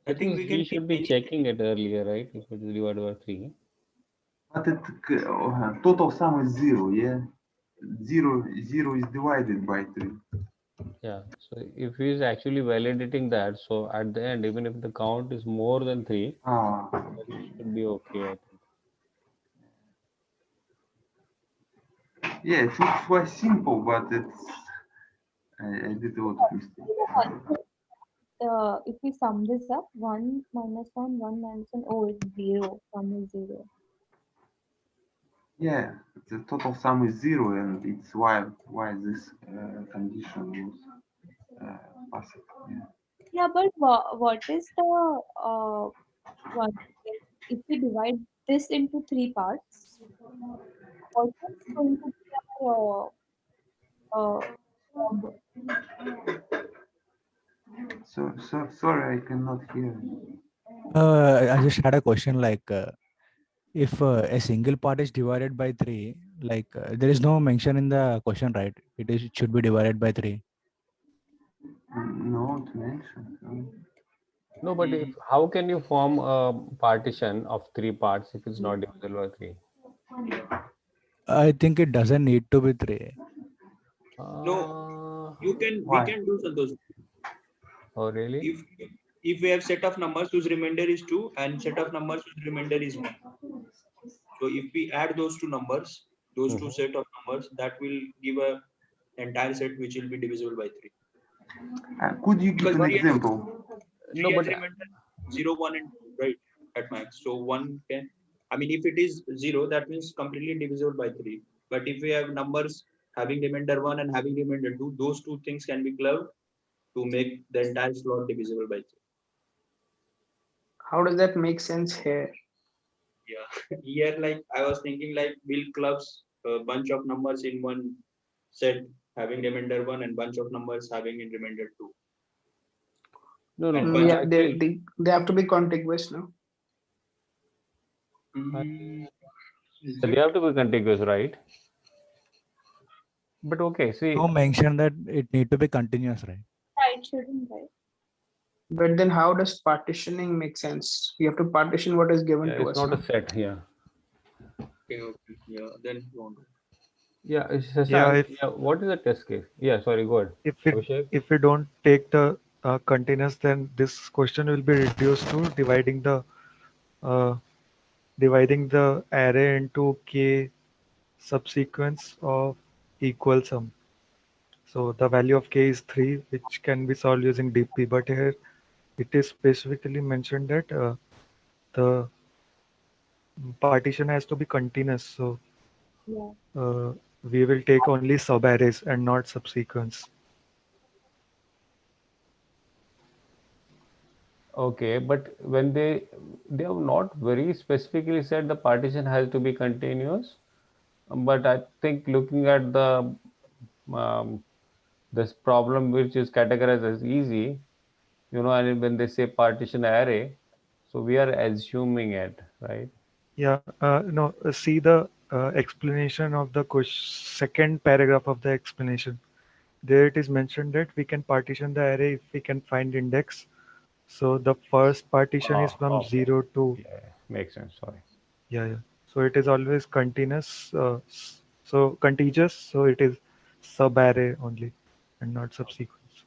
I I think think we he can should take be checking it earlier, right? If it is divided by 3. but total sum is 0. Yeah. Zero is divided by 3. Yeah. So if he is actually validating that, so at the end, even if the count is more than 3, Ah. then it should be okay, I think. Yeah, it looks quite simple, but I did a lot of mistakes. If we sum this up, 1 minus 1, 1 minus 1, oh, it's 0. Sum is 0. Yeah, the total sum is 0, and it's why this condition was passed. Yeah. Yeah, but what is the one? Like, if we divide this into three parts, what is going to be our number? So sorry, I cannot hear. I just had a question like if a single part is divided by 3, like there is no mention in the question, right? It should be divided by 3. Not mentioned. No. No, but if how can you form a partition of 3 parts if it's not divisible by 3? I think it doesn't need to be 3. No, we Why? can do Santosh. Oh, really? If we have set of numbers whose remainder is 2 and set of numbers whose remainder is 1. So if we add those two numbers, those two set of numbers, that will give a entire set which will be divisible by 3. Could you give Because an 1 has, example? No, 3 has but remainder 0, 1 and 2, right, at max. So 1 can, I mean, if it is 0, that means completely divisible by 3. But if we have numbers having remainder 1 and having remainder 2, those two things can be clubbed to make the entire slot divisible by 3. How does that make sense here? Yeah, here like I was thinking like we'll clubs a bunch of numbers in one set having remainder 1 and bunch of numbers having in remainder 2. no, And no. bunch Yeah, of Actually, they have to be contiguous, no? is they it? have to be contiguous, right? But okay, see, No mention that it need to be continuous, right? Yeah, it shouldn't, right? But then how does partitioning make sense? You have to partition what is given yeah, to it's us, not no? a set here. Okay. Yeah, then you want to. Yeah, Yeah, Shashank, yeah, what is the test case? Yeah, sorry, go ahead. if it Abhishek? if we don't take the continuous, then this question will be reduced to uh, dividing the array into k subsequence of equal sum. So the value of k is 3, which can be solved using DP. But here it is specifically mentioned that the partition has to be continuous. So Yeah. we will take only subarrays and not subsequence. Okay, but when they have not very specifically said the partition has to be continuous, but I think looking at the um, this problem which is categorized as easy, and when they say partition array, so we are assuming it, right? Yeah, no, see the explanation of the second paragraph of the explanation. There it is mentioned that we can partition the array if we can find index. So the first partition is Oh, from okay. 0 to, Yeah, makes sense. Sorry. yeah. So it is always continuous, so contiguous, so it is subarray only and not subsequence.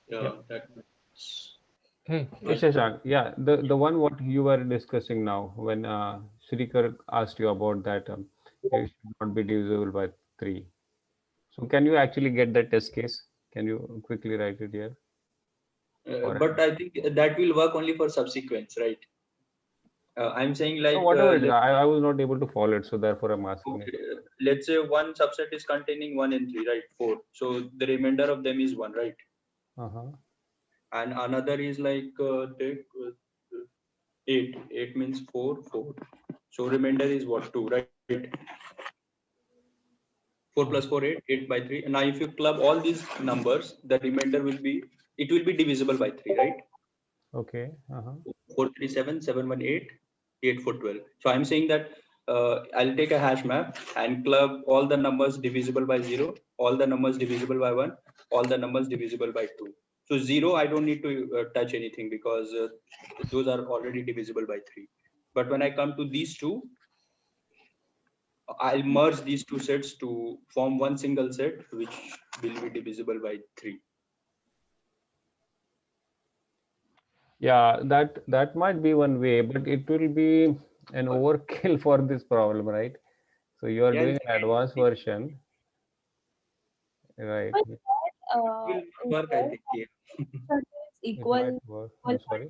Yeah. Yeah, that makes Hey, much. Shashank. Yeah, the one what you were discussing now when Srikar asked you about that, it should not be divisible by 3. So can you actually get that test case? Can you quickly write it here? But I think that will work only for subsequence, right? I'm saying So like, whatever it is, I was not able to follow it, so therefore I'm asking okay, it. let's say one subset is containing 1 and 3, right? 4. So the remainder of them is 1, right? Uh-huh. And another is like take 8. 8 means 4, 4. So remainder is what? 2, right? 4 plus 4, 8, 8 by 3. Now if you club all these numbers, the remainder will be, it will be divisible by 3, right? Okay. Uh-huh. 4, 3, 7, 7, 1, 8, 8, 4, 12. So I'm saying that I'll take a hash map and club all the numbers divisible by 0, all the numbers divisible by 1, all the numbers divisible by 2. So 0, I don't need to touch anything because those are already divisible by 3. But when I come to these two, I'll merge these two sets to form one single set, which will be divisible by 3. Yeah, that might be one way, but it will be an overkill for this problem, right? So you are Yeah, doing an advanced version, right? But It that, will work, I think. Yeah. it's might equal. work. equal I'm sorry.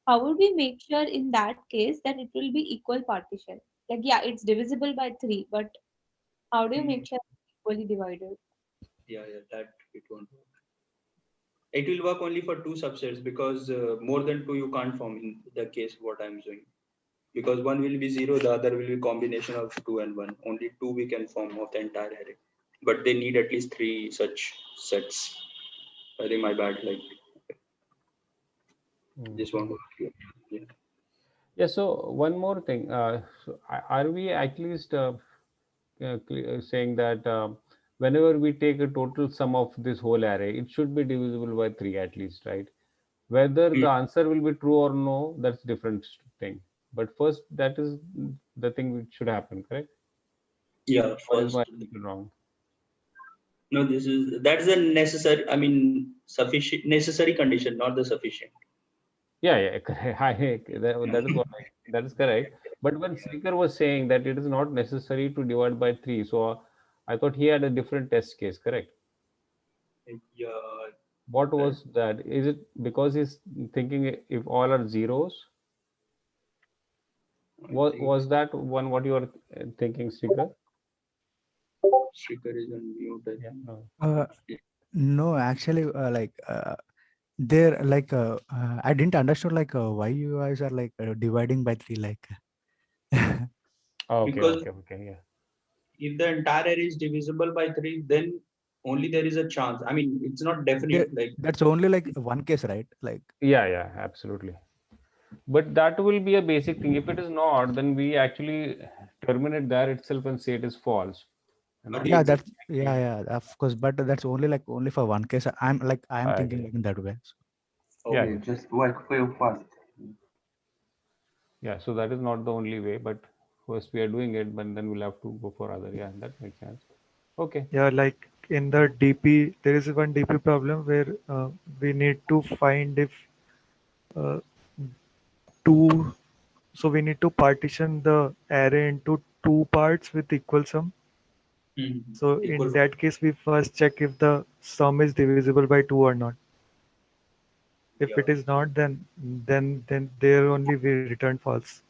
How would we make sure in that case that it will be equal partition? Like, yeah, it's divisible by 3, but how do you make sure it's equally divided? Yeah, that it won't work. It will work only for 2 subsets because more than 2 you can't form in the case what I'm doing. Because one will be 0, the other will be combination of 2 and 1. Only 2 we can form of the entire array. But they need at least 3 such sets. I think my bad, like this one. Yeah. Yeah. So one more thing. So are we at least saying that whenever we take a total sum of this whole array, it should be divisible by 3 at least, right? Whether the answer will be true or no, that's different thing. But first, that is the thing which should happen, correct? Yeah, Or is my first. assumption wrong? No, that's a necessary, I mean, sufficient, necessary condition, not the sufficient. Yeah, yeah, correct. That is what that is correct. But when Seeker was saying that it is not necessary to divide by 3, so I thought he had a different test case, correct? Yeah. What was that? Is it because he's thinking if all are zeros? Was that one what you are thinking, Seeker? Speaker is on mute, I think. Uh, no, actually, there I didn't understand why you guys are dividing by 3 like. Okay, Because okay, yeah. if the entire array is divisible by 3, then only there is a chance. I mean, it's not definite. Like, That's only like one case, right? Like, Yeah, absolutely. But that will be a basic thing. If it is not, then we actually terminate there itself and say it is false. You know? yeah, that's yeah, of course. But that's only for one case. I'm I thinking agree. in that way. Yeah, Okay, just work fail fast. yeah. So that is not the only way, but first we are doing it, but then we'll have to go for other. Yeah, that makes sense. Okay. Yeah, like in the DP, there is one DP problem where we need to find if uh, two, so we need to partition the array into 2 parts with equal sum. So in equal. that case, we first check if the sum is divisible by 2 or not. If it Yeah. is not, then there only we return false.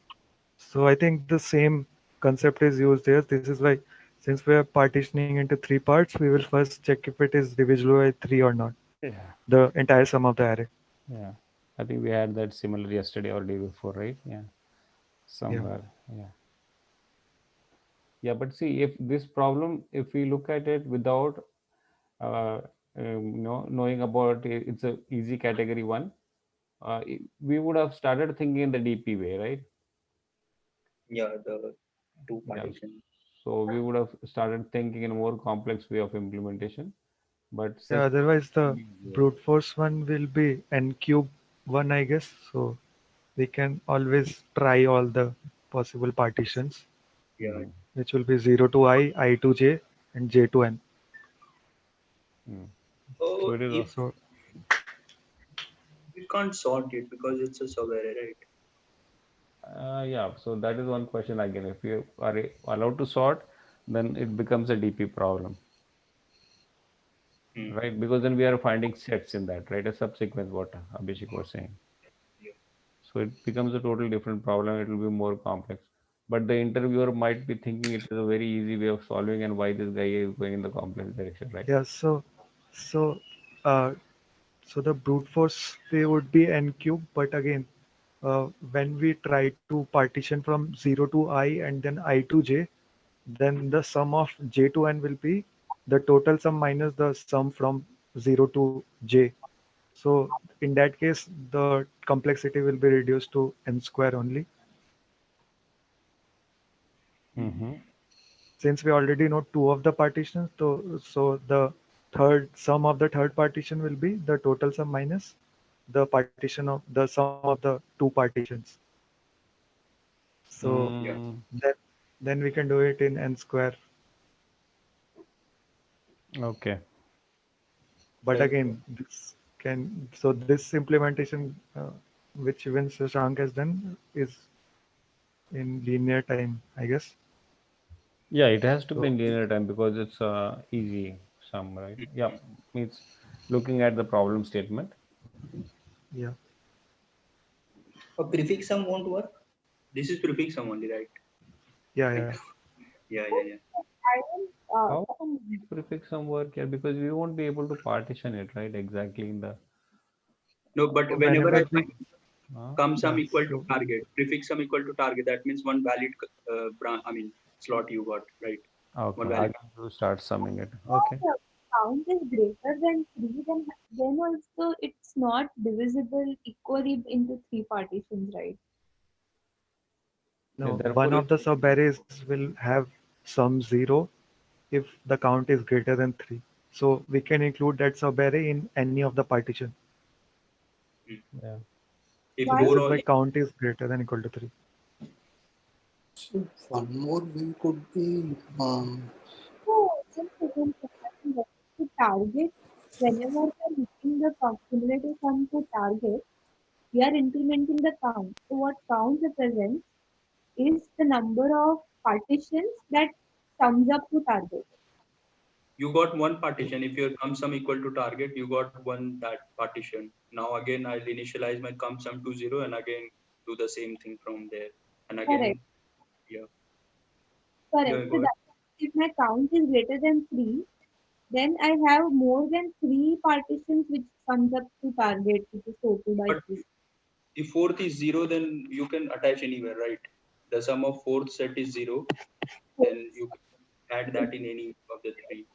So I think the same concept is used here. This is why, since we are partitioning into 3 parts, we will first check if it is divisible by 3 or not. Yeah. The entire sum of the array. Yeah. I think we had that similar yesterday or day before, right? Yeah. Yeah. Somewhere. Yeah. Yeah, but see, if this problem, if we look at it without, knowing about it, it's a easy category one. We would have started thinking in the DP way, right? Yeah, the 2 Yeah. partition. So we would have started thinking in a more complex way of implementation. But Yeah, since otherwise the yeah, brute force one will be n cube 1, I guess. So we can always try all the possible partitions, Yeah. which will be 0 to I to j, and j to n. So Oh, it is. if So we can't sort it because it's a sub array, right? Yeah. So that is one question again. If you are allowed to sort, then it becomes a DP problem, Hmm. right? Because then we are finding sets in that, right? A subsequence, what Abhishek was saying. Yeah. So it becomes a totally different problem. It will be more complex. But the interviewer might be thinking it is a very easy way of solving, and why this guy is going in the complex direction, right? Yeah, so uh, so the brute force way would be n cube, but again, when we try to partition from 0 to I and then I to j, then the sum of j to n will be the total sum minus the sum from 0 to j. So in that case, the complexity will be reduced to n square only. Mm-hmm. Since we already know two of the partitions, so the third sum of the third partition will be the total sum minus the partition of the sum of the two partitions. So Yeah. Mm, then then we can do it in n square. okay. But Like, again, this can so this implementation which even Shashank has done is in linear time, I guess. Yeah, it has to be So in linear time because it's easy sum, right? Yeah, means looking at the problem statement. yeah, a prefix sum won't work. This is prefix sum only, right? yeah. Yeah, yeah, yeah. I will How come prefix sum work here? Because we won't be able to partition it, right? Exactly in the. No, but So whenever I whenever we find Huh? come sum yeah, equal to so target, prefix sum equal to target, that means one valid slot you got, right? One Okay, valid. again you start summing it. Okay. the count is greater than 3, then also it's not divisible equally into 3 partitions, right? Yeah, no, one therefore, of the subarrays will have sum 0 if the count is greater than 3. So we can include that subarray in any of the partition. yeah. If Why? This more is or why count is greater than equal to 3. So one more way could be So, since again, to target, whenever we are hitting the cumulative sum to target, we are implementing the count. So, what count represents is the number of partitions that sums up to target. you got one partition, if your come sum equal to target, you got one that partition. Now again, I'll initialize my come sum to 0 and again do the same thing from there. And Correct. again, yeah, Correct. yeah, So, go ahead. that if my count is greater than 3, then I have more than 3 partitions which sums up to target, which is total by But 3. if fourth is 0, then you can attach anywhere, right? The sum of fourth set is 0, then you can add It, that in any of the three.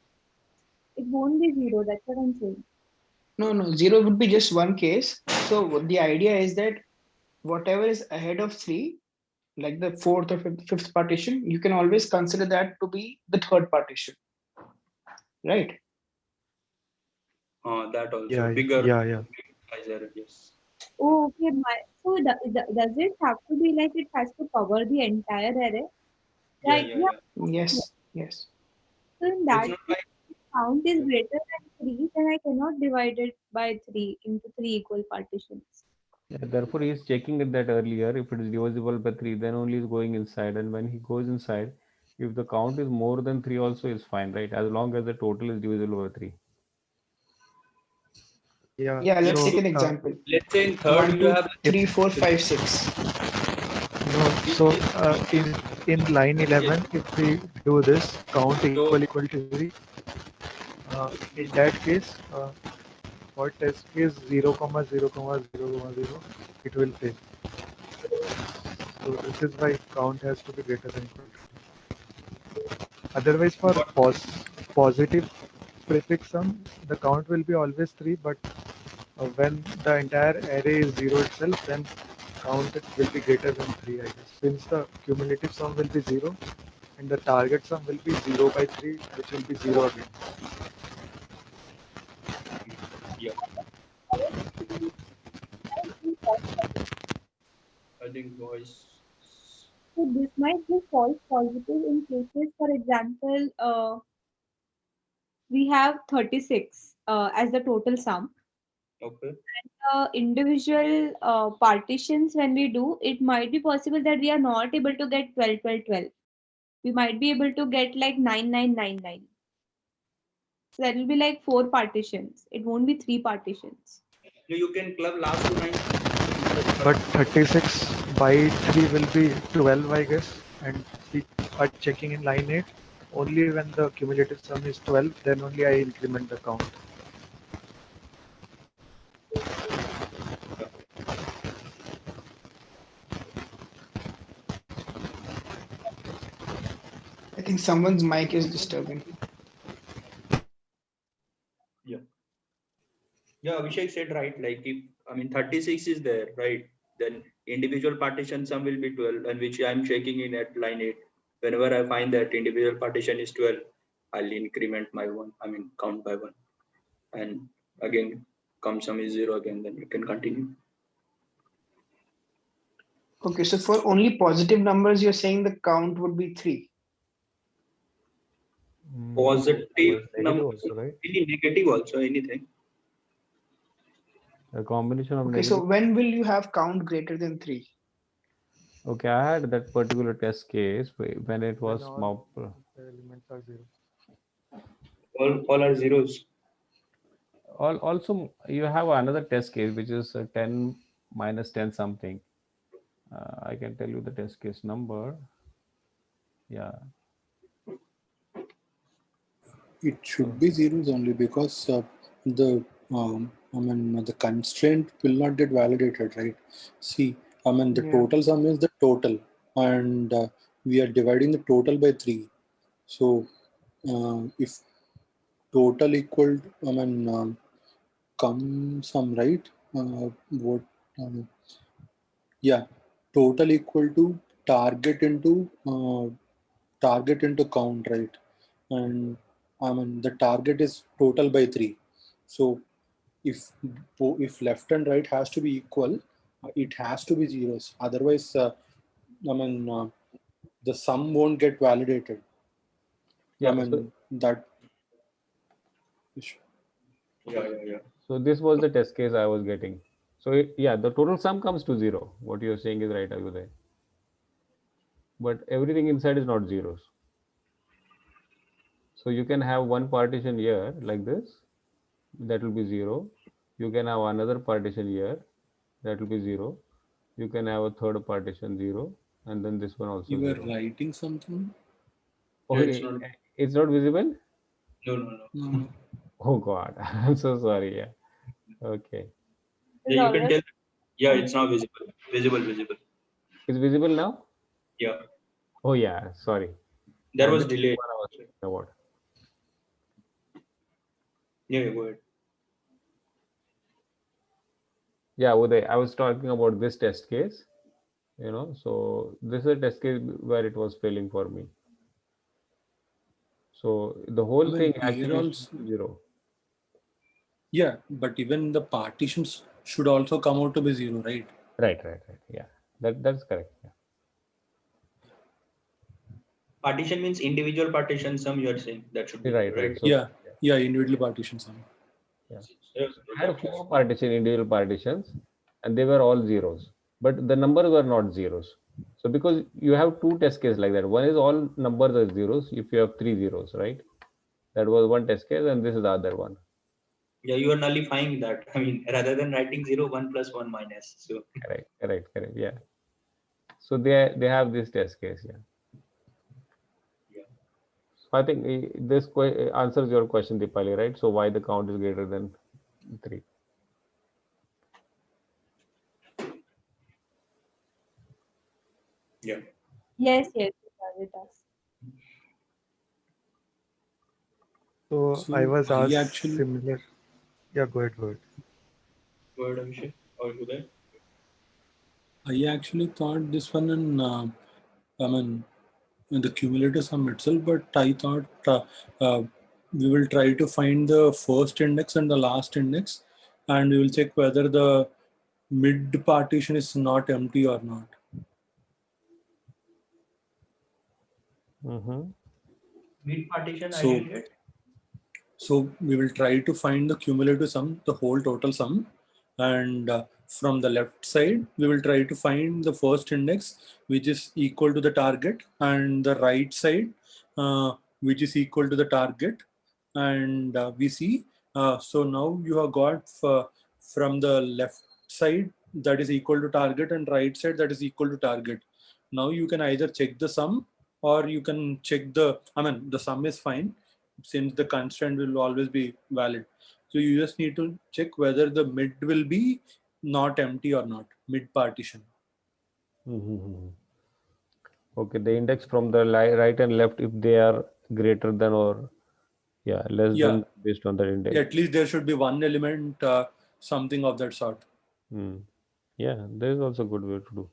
it won't be 0, that's what I'm saying. No, 0 would be just one case. So the idea is that whatever is ahead of 3, like the fourth or fifth partition, you can always consider that to be the third partition, right? That also Yeah, bigger yeah. size error, yes. Oh, okay. So, does it have to be like it has to cover the entire array? Yeah, Like, yeah, yeah. yeah. Yeah. Yes. So, in It's that not case, like count is greater than 3, then I cannot divide it by 3 into 3 equal partitions. Yeah, therefore, he is checking it that earlier. If it is divisible by 3, then only is going inside. And when he goes inside, if the count is more than 3, also is fine, right? As long as the total is divisible by 3. Yeah. Yeah, let's So take an example. let's say in third 1, you 2, have 3, 4, 5, 6. no, so in line 11, if we do this count so equal to 3, in that case, for test case 0, comma 0, comma 0, comma 0, it will fail. So this is why count has to be greater than equal to 3. Otherwise, for what positive prefix sum, the count will be always 3, but when the entire array is 0 itself, then count will be greater than 3, I guess. Since the cumulative sum will be 0 and the target sum will be 0 by 3, which will be 0 again. yeah, I think voice. So, this might be false positive in cases, for example, we have 36 as the total sum. Okay. Individual partitions, when we do, it might be possible that we are not able to get 12, 12, 12. we might be able to get like 9999. So that will be like 4 partitions. It won't be 3 partitions. You can club last two lines. But 36 by 3 will be 12, I guess. And we are checking in line 8. Only when the cumulative sum is 12, then only I increment the count. I think someone's mic is disturbing. Yeah, Abhishek said right. Like if 36 is there, right? Then individual partition sum will be 12, and which I'm checking in at line 8. Whenever I find that individual partition is 12, I'll increment my one. Count by 1, and again come sum is 0 again. Then you can continue. Okay, so for only positive numbers, you're saying the count would be 3. Positive Negative number, also, right? any negative also, anything. A combination of Okay, negative. so when will you have count greater than 3? Okay, I had that particular test case when it was When small. the elements are 0. All are zeros. Also, you have another test case which is 10 minus 10 something. I can tell you the test case number. Yeah. It should be zeros only because the the constraint will not get validated, right? See, the Yeah. total sum is the total, and we are dividing the total by 3. So if total equal, come sum, right? What? Yeah, total equal to target into count, right? And the target is total by 3. So if left and right has to be equal, it has to be zeros. Otherwise, the sum won't get validated. Yeah. So, That. Yeah. so this was the test case I was getting. So yeah, the total sum comes to 0. What you're saying is right, Ayuday. But everything inside is not zeros. So you can have one partition here like this, that will be 0. You can have another partition here, that will be 0. You can have a third partition 0, and then this one also You were 0. writing something? Oh, Yeah, it's not visible? No. Oh God, I'm so sorry. Yeah. Okay. Yeah, you can tell. Yeah, it's now visible. Visible. It's visible now? Yeah. Oh yeah, sorry. There was This is delay. what I was thinking about. Yeah, go ahead. Yeah, Uday, I was talking about this test case, so this is a test case where it was failing for me. So the whole thing actually should be 0. Yeah, but even the partitions should also come out to be 0, right? Right. Yeah, that's correct. Yeah. Partition means individual partition sum, you are saying that should be Right. right. So, yeah, individual partition sum. Yeah. I had 4 individual partitions, and they were all zeros, but the numbers were not zeros. So because you have 2 test cases like that, one is all numbers are zeros if you have 3 zeros, right? That was one test case, and this is the other one. Yeah, you are nullifying that. Rather than writing 0, 1 plus 1 minus. So Correct. Yeah. So they have this test case. Yeah. So I think this answers your question, Deepali, right? So why the count is greater than 3? Yeah. Yes, it does. So I was asked similar. Yeah, go ahead. Go ahead, Abhishek. Or you there? I actually thought this one in the cumulative sum itself, but I thought we will try to find the first index and the last index, and we will check whether the mid partition is not empty or not. Mid partition, I So, didn't get. so we will try to find the cumulative sum, the whole total sum, and from the left side, we will try to find the first index which is equal to the target, and the right side which is equal to the target. And we see, so now you have got from the left side that is equal to target and right side that is equal to target. Now you can either check the sum or you can check the, the sum is fine since the constraint will always be valid. So you just need to check whether the mid will be not empty or not, mid partition. Mhm. Okay, the index from the right and left, if they are greater than or less Yeah. than based on that index. At least there should be one element, something of that sort. Yeah, there is also a good way to do.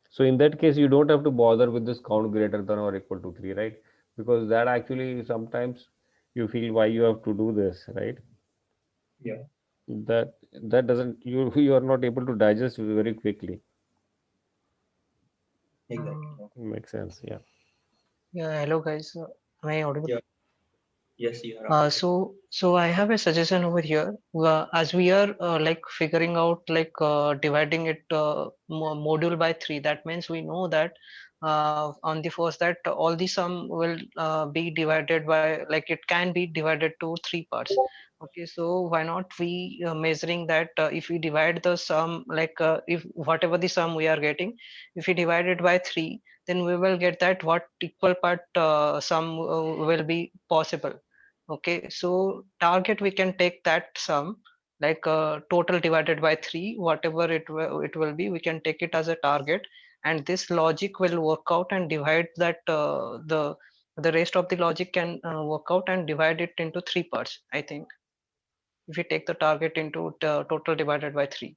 So in that case, you don't have to bother with this count greater than or equal to 3, right? Because that actually sometimes you feel why you have to do this, right? Yeah. That doesn't, you are not able to digest very quickly. Exactly. Makes sense, yeah. Yeah, hello guys. Am I audible? Yeah. Yes, you are. So I have a suggestion over here. As we are like figuring out like dividing it module by 3, that means we know that on the first that all the sum will be divided by, like it can be divided to 3 parts. Okay, so why not we measuring that if we divide the sum, like if whatever the sum we are getting, if we divide it by 3, then we will get that what equal part sum will be possible. Okay, so target we can take that sum, like total divided by 3, whatever it will be, we can take it as a target, and this logic will work out and divide that the rest of the logic can work out and divide it into 3 parts, I think, if we take the target into total divided by 3.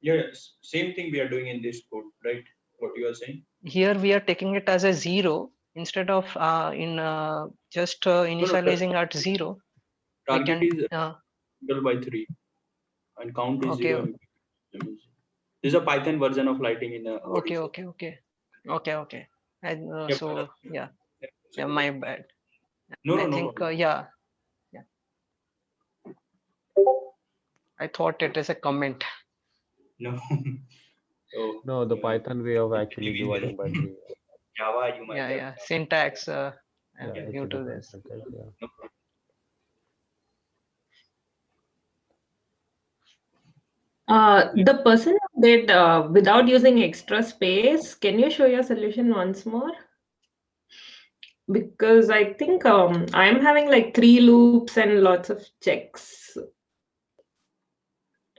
Yes, same thing we are doing in this code, right? What you are saying? Here we are taking it as a 0 instead of just initializing at 0. Target We is can equal by 3 and count is okay. 0. This is a Python version of lighting in a Okay. And Yep. so yeah, my bad. No, I no, no think problem. yeah. I thought it is a comment. No. So No, the Python way of actually dividing by 3. Java, you might have. Yeah. Syntax. Yeah, I'm it's new a to different this. syntax, yeah. No problem. The person did without using extra space. Can you show your solution once more? Because I think I'm having like 3 loops and lots of checks.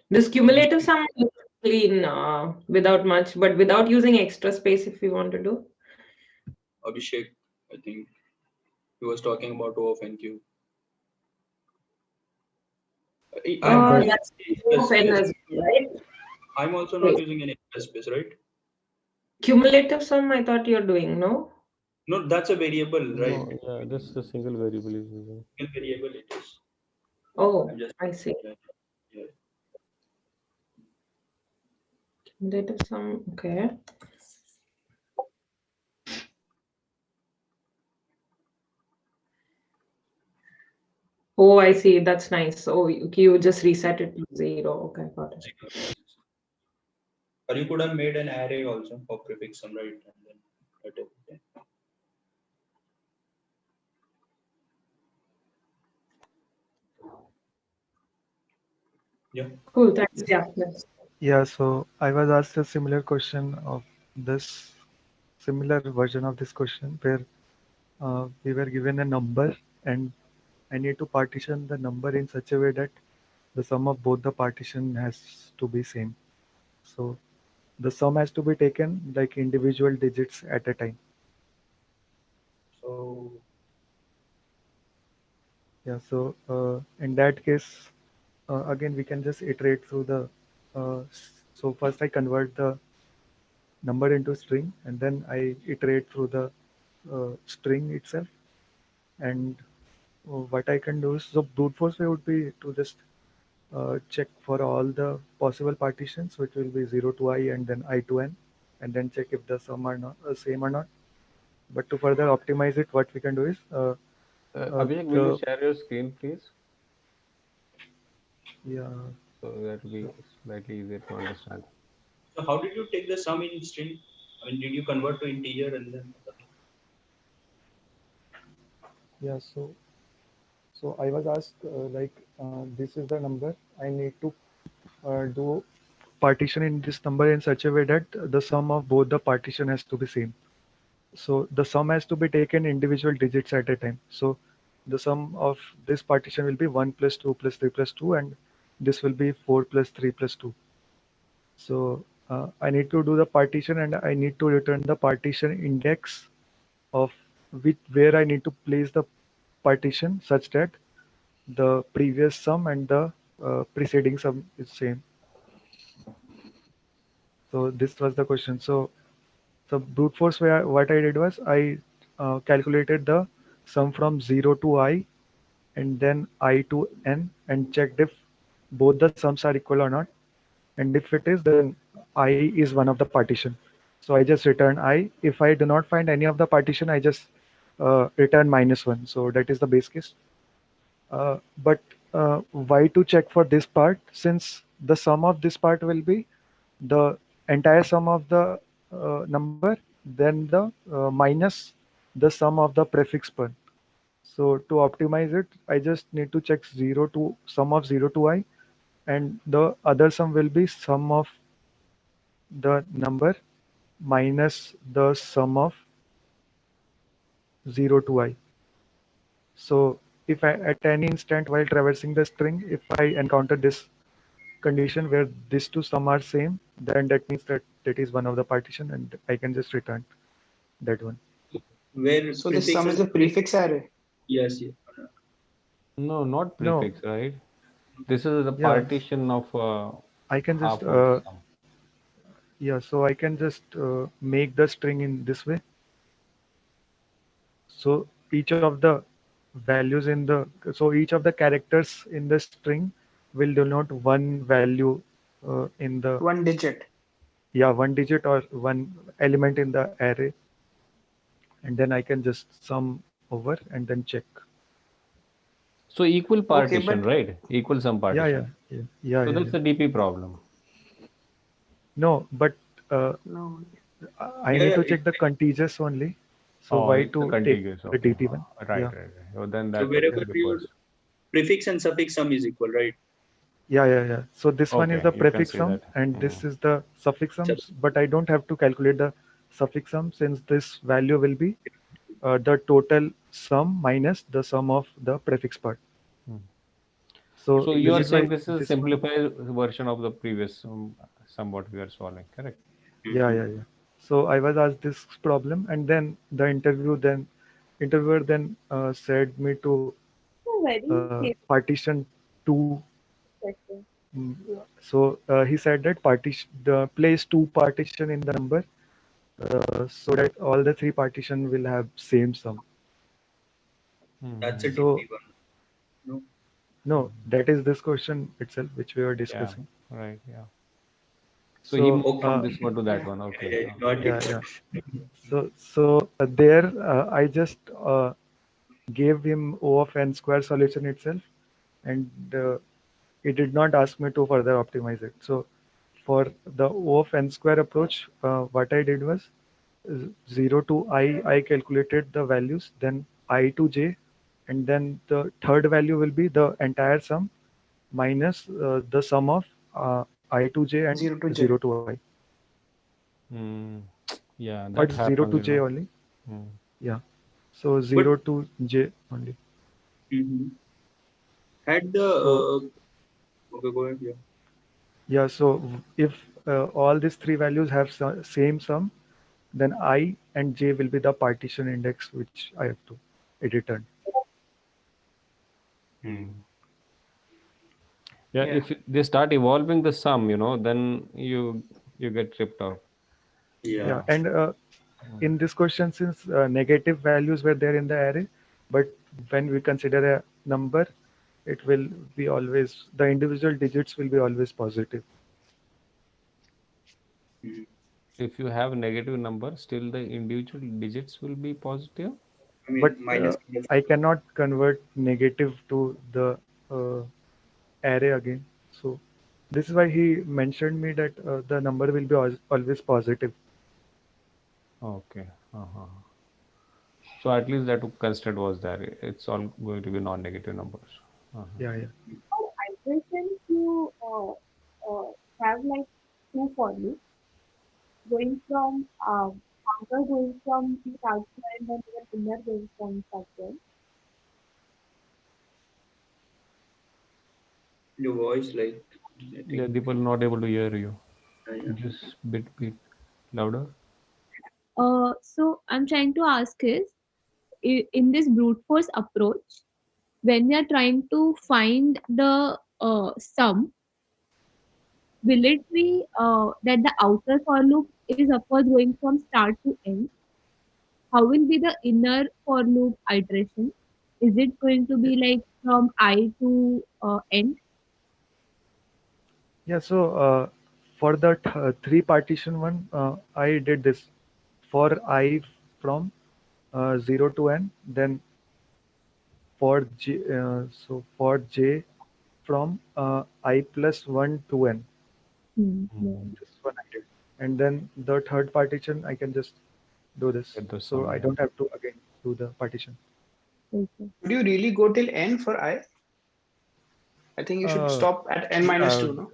This cumulative sum looks clean without much, but without using extra space if you want to do. Abhishek, I think he was talking about O of NQ. That's O of N as well, right? I'm also not using any extra space, right? Cumulative sum, I thought you're doing, no? No, that's a variable, right? No, yeah, this is a single variable is using. Single variable it is. Oh, I see. Yeah. Cumulative sum, okay. Oh, I see. That's nice. Oh, you just reset it to 0. Okay, got it. Or you could have made an array also for prefix sum, right? And then okay. Yeah. Cool. Thanks. Yeah. Yeah, so I was asked a similar question of this, similar version of this question where we were given a number and I need to partition the number in such a way that the sum of both the partition has to be same. So the sum has to be taken like individual digits at a time. So yeah, so in that case, again, we can just iterate through the, so first I convert the number into string and then I iterate through the string itself. And what I can do is, so brute force way would be to just check for all the possible partitions, which will be 0 to I and then I to n, and then check if the sum are not same or not. But to further optimize it, what we can do is Abhishek, will you share your screen, please? Yeah. So that will be slightly easier to understand. So how did you take the sum in string? I mean, did you convert to integer and then? Yeah. So I was asked this is the number. I need to do partition in this number in such a way that the sum of both the partition has to be same. So the sum has to be taken individual digits at a time. So the sum of this partition will be 1 plus 2 plus 3 plus 2, and this will be 4 plus 3 plus 2. So I need to do the partition, and I need to return the partition index of where I need to place the partition such that the previous sum and the preceding sum is same. So this was the question. So brute force where what I did was I calculated the sum from 0 to I and then I to n and checked if both the sums are equal or not. And if it is, then I is one of the partition. So I just return I. If I do not find any of the partition, I just return -1. So that is the base case. But why to check for this part? Since the sum of this part will be the entire sum of the number, then the minus the sum of the prefix part. So to optimize it, I just need to check sum of 0 to I, and the other sum will be sum of the number minus the sum of 0 to I. So if I at any instant while traversing the string, if I encounter this condition where these two sum are same, then that means that that is one of the partition, and I can just return that one. Where So this sum is a prefix array. Yes. Yeah. No, not No. prefix, right? This is the Yeah. partition of I can just half of sum. yeah, so I can just make the string in this way. So each of the values in the each of the characters in the string will denote one value in the one digit. Yeah, one digit or one element in the array, and then I can just sum over and then check. So equal Okay, partition, but right? Equal sum Yeah, partition. So that's yeah. a DP problem. No, but no. I Yeah, need to it- check the contiguous only. So Oh, why it's a to take contiguous. the Okay. DP one? Right, Yeah. right. So then So that wherever will be your first. prefix and suffix sum is equal, right? Yeah. So this one is Okay, the you can prefix see sum, that. and this is the suffix Sub- sums, but I don't have to calculate the suffix sum since this value will be the total sum minus the sum of the prefix part. Hmm. So So you are using saying the this is a this one, simplified version of the previous somewhat we are solving, correct? yeah. So I was asked this problem, and then the interviewer then said me to Very partition two. question. Mm, So he said that place two partition in the number so that all the three partition will have same sum. That's a Mhm. So DP one. No. no, that is this question itself which we were Yeah, discussing. right. Yeah. So he So moved from uh, this one to that Yeah. one. Okay. Yeah, got yeah, it. yeah. So there I just gave him O of n square solution itself, and it did not ask me to further optimize it. So for the O of n square approach, what I did was 0 to I calculated the values, then I to j, and then the third value will be the entire sum minus the sum of I to j and 0 to j. 0 to I. Hmm. Yeah, But that 0 happens, to j only. Hmm. Yeah. So 0 to j only. Had the So okay, go ahead. Yeah. yeah, so if all these three values have same sum, then I and j will be the partition index which I have to return. Hmm. Yeah, Yeah. if they start evolving the sum, then you get tripped up. Yeah, Yeah. and in this question, since negative values were there in the array, but when we consider a number, it will be always, the individual digits will be always positive. Mhm. If you have negative number, still the individual digits will be positive. I mean, But minus. I cannot convert negative to the array again. So this is why he mentioned me that the number will be always positive. Okay. So at least that constraint was there. It's all going to be non-negative numbers. Yeah. For iterations, you have like two for loops going from outer going from the outside and then inner going from outside. Your voice, like, I Yeah, think, people not able to hear you. yeah. Just bit louder. So I'm trying to ask is in this brute force approach, when we are trying to find the sum, will it be that the outer for loop is upward going from start to end? How will be the inner for loop iteration? Is it going to be like from I to end? Yeah. So for the three partition one, I did this for I from 0 to n, then for j, so for j from I plus 1 to n. Yeah. This one I did. And then the third partition, I can just do this. Get the So sum, I yeah. don't have to again do the partition. Okay. Would you really go till n for I? I think you should Uh, stop at n minus 2, no?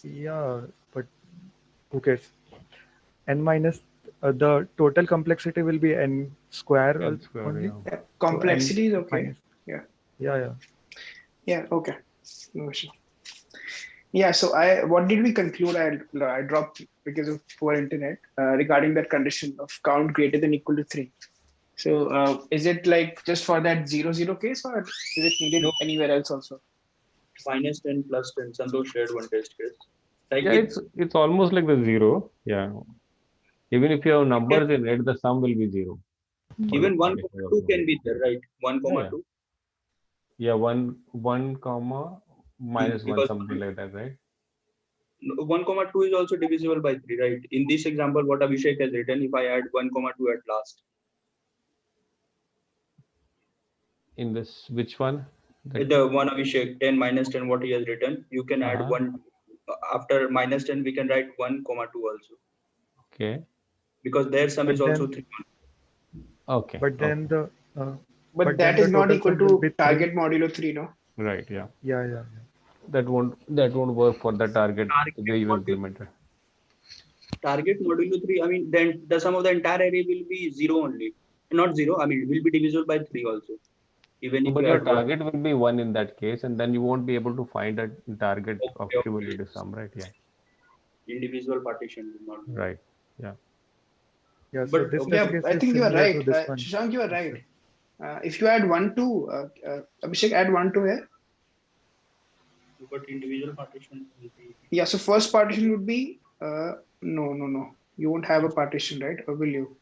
Yeah, but who cares? N minus the total complexity will be n square N square, only. yeah. Yeah, So n complexity is okay. minus. Yeah. Yeah. Yeah, okay. No issue. Yeah, so what did we conclude? I dropped because of poor internet regarding that condition of count greater than equal to 3. So is it like just for that 0, 0 case, or is it needed No, anywhere else also? minus 10 plus 10. Santosh shared one test case. Like Yeah, it's almost like the zero. Yeah. Even if you have numbers in it, the sum will be zero. For the even 1, partition of 2 the can be there, right? 1, yeah. 2. Yeah, one comma minus one, Because something like that, right? 1, 2 is also divisible by 3, right? In this example, what Abhishek has written, if I add 1, 2 at last. In this, which one? The one Abhishek, 10 minus 10, what he has written, you can add 1. After minus 10, we can write 1, 2 also. Okay. Because their sum is also 3. Okay. But then the but that then is the not total equal sum will to be target modulo 3, no? Right. Yeah. Yeah. That won't work for the target way you implemented. Target modulo 3, I mean, then the sum of the entire array will be 0 only. Not 0, I mean, it will be divisible by 3 also. Even if But you your add 1. target will be 1 in that case, and then you won't be able to find a target of Okay. cumulative sum, right? Yeah. Indivisible partition will not. Right. Yeah. Yeah. So But this okay, test case I is think you are similar right. to this one. Shashank, you are right. If you add 1, 2, Abhishek, add 1, 2 here. But individual partition will be. Yeah, so first partition would be, no. You won't have a partition, right? Or will you?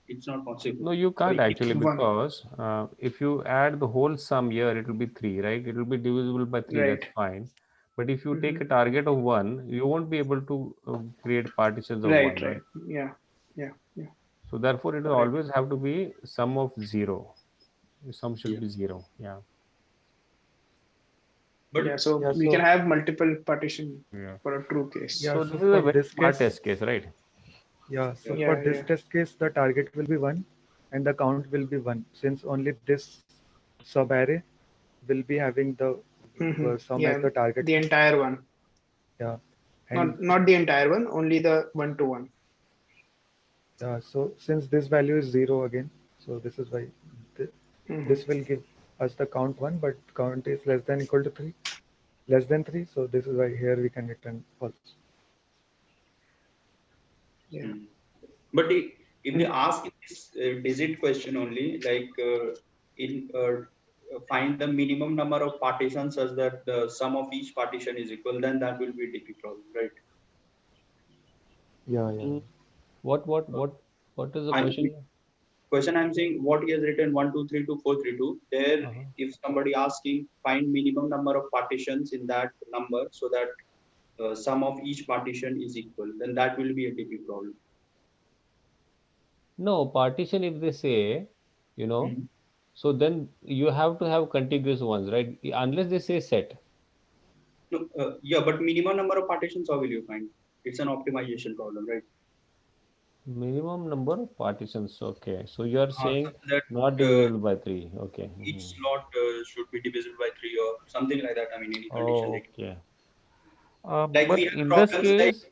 It's not possible. No, you can't It's actually, 1. because if you add the whole sum here, it will be 3, right? It will be divisible by 3, Right. that's fine. But if you take a target of 1, you won't be able to create partitions of 1, right? Yeah. So therefore, it will Right. always have to be sum of 0. Sum should be 0. Yeah. But yeah, so we so- can have multiple partition Yeah. for a true case. Yeah. So So this is a for very this smart case, test case, right? yeah. So Yeah, for this yeah. test case, the target will be 1, and the count will be 1, since only this sub array will be having the sum Yeah, as the target. the entire one. Yeah. And Not the entire one, only the 1 to 1. so since this value is 0 again, so this is why this will give us the count 1, but count is less than equal to 3, less than 3. So this is why here we can return false. Yeah. But if they ask in this digit question only, like find the minimum number of partitions such that the sum of each partition is equal, then that will be difficult, right? Yeah. What is the I'm, question? question I'm saying, what he has written 1, 2, 3, 2, 4, 3, 2. There, if somebody asking find minimum number of partitions in that number so that sum of each partition is equal, then that will be a difficult problem. No, partition, if they say, so then you have to have contiguous ones, right? Unless they say set. No, yeah, but minimum number of partitions, how will you find? It's an optimization problem, right? Minimum number of partitions. Okay. So you are saying Such that not divisible by 3. Okay. each Mhm. slot should be divisible by 3 or something like that. I mean, any condition Oh, they can. okay. Like we But have in this problems like case,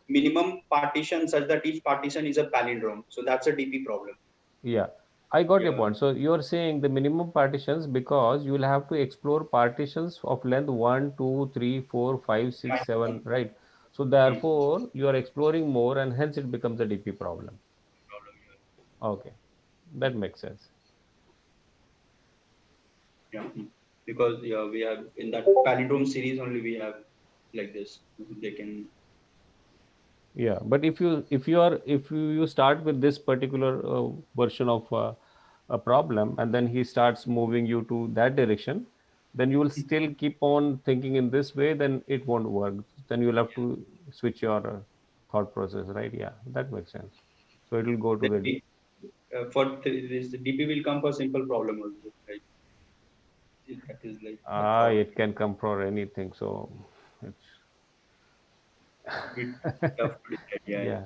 minimum partition such that each partition is a palindrome. So that's a DP problem. yeah, I got your Yeah. point. So you're saying the minimum partitions because you will have to explore partitions of length 1, 2, 3, 4, 5, 6, 7, right? So therefore, you are exploring more and hence it becomes a DP problem. Okay, that makes sense. Yeah. Because yeah, we have in that palindrome series only we have like this. They can. Yeah, but if you start with this particular version of a problem and then he starts moving you to that direction, then you will still keep on thinking in this way, then it won't work. Then you'll have to switch your thought process, right? Yeah, that makes sense. So it will go to Then the this DP will come for simple problem also. Like that is like a thought. it can come for anything. So it's Bit tough to decide. Yeah, yeah. yeah.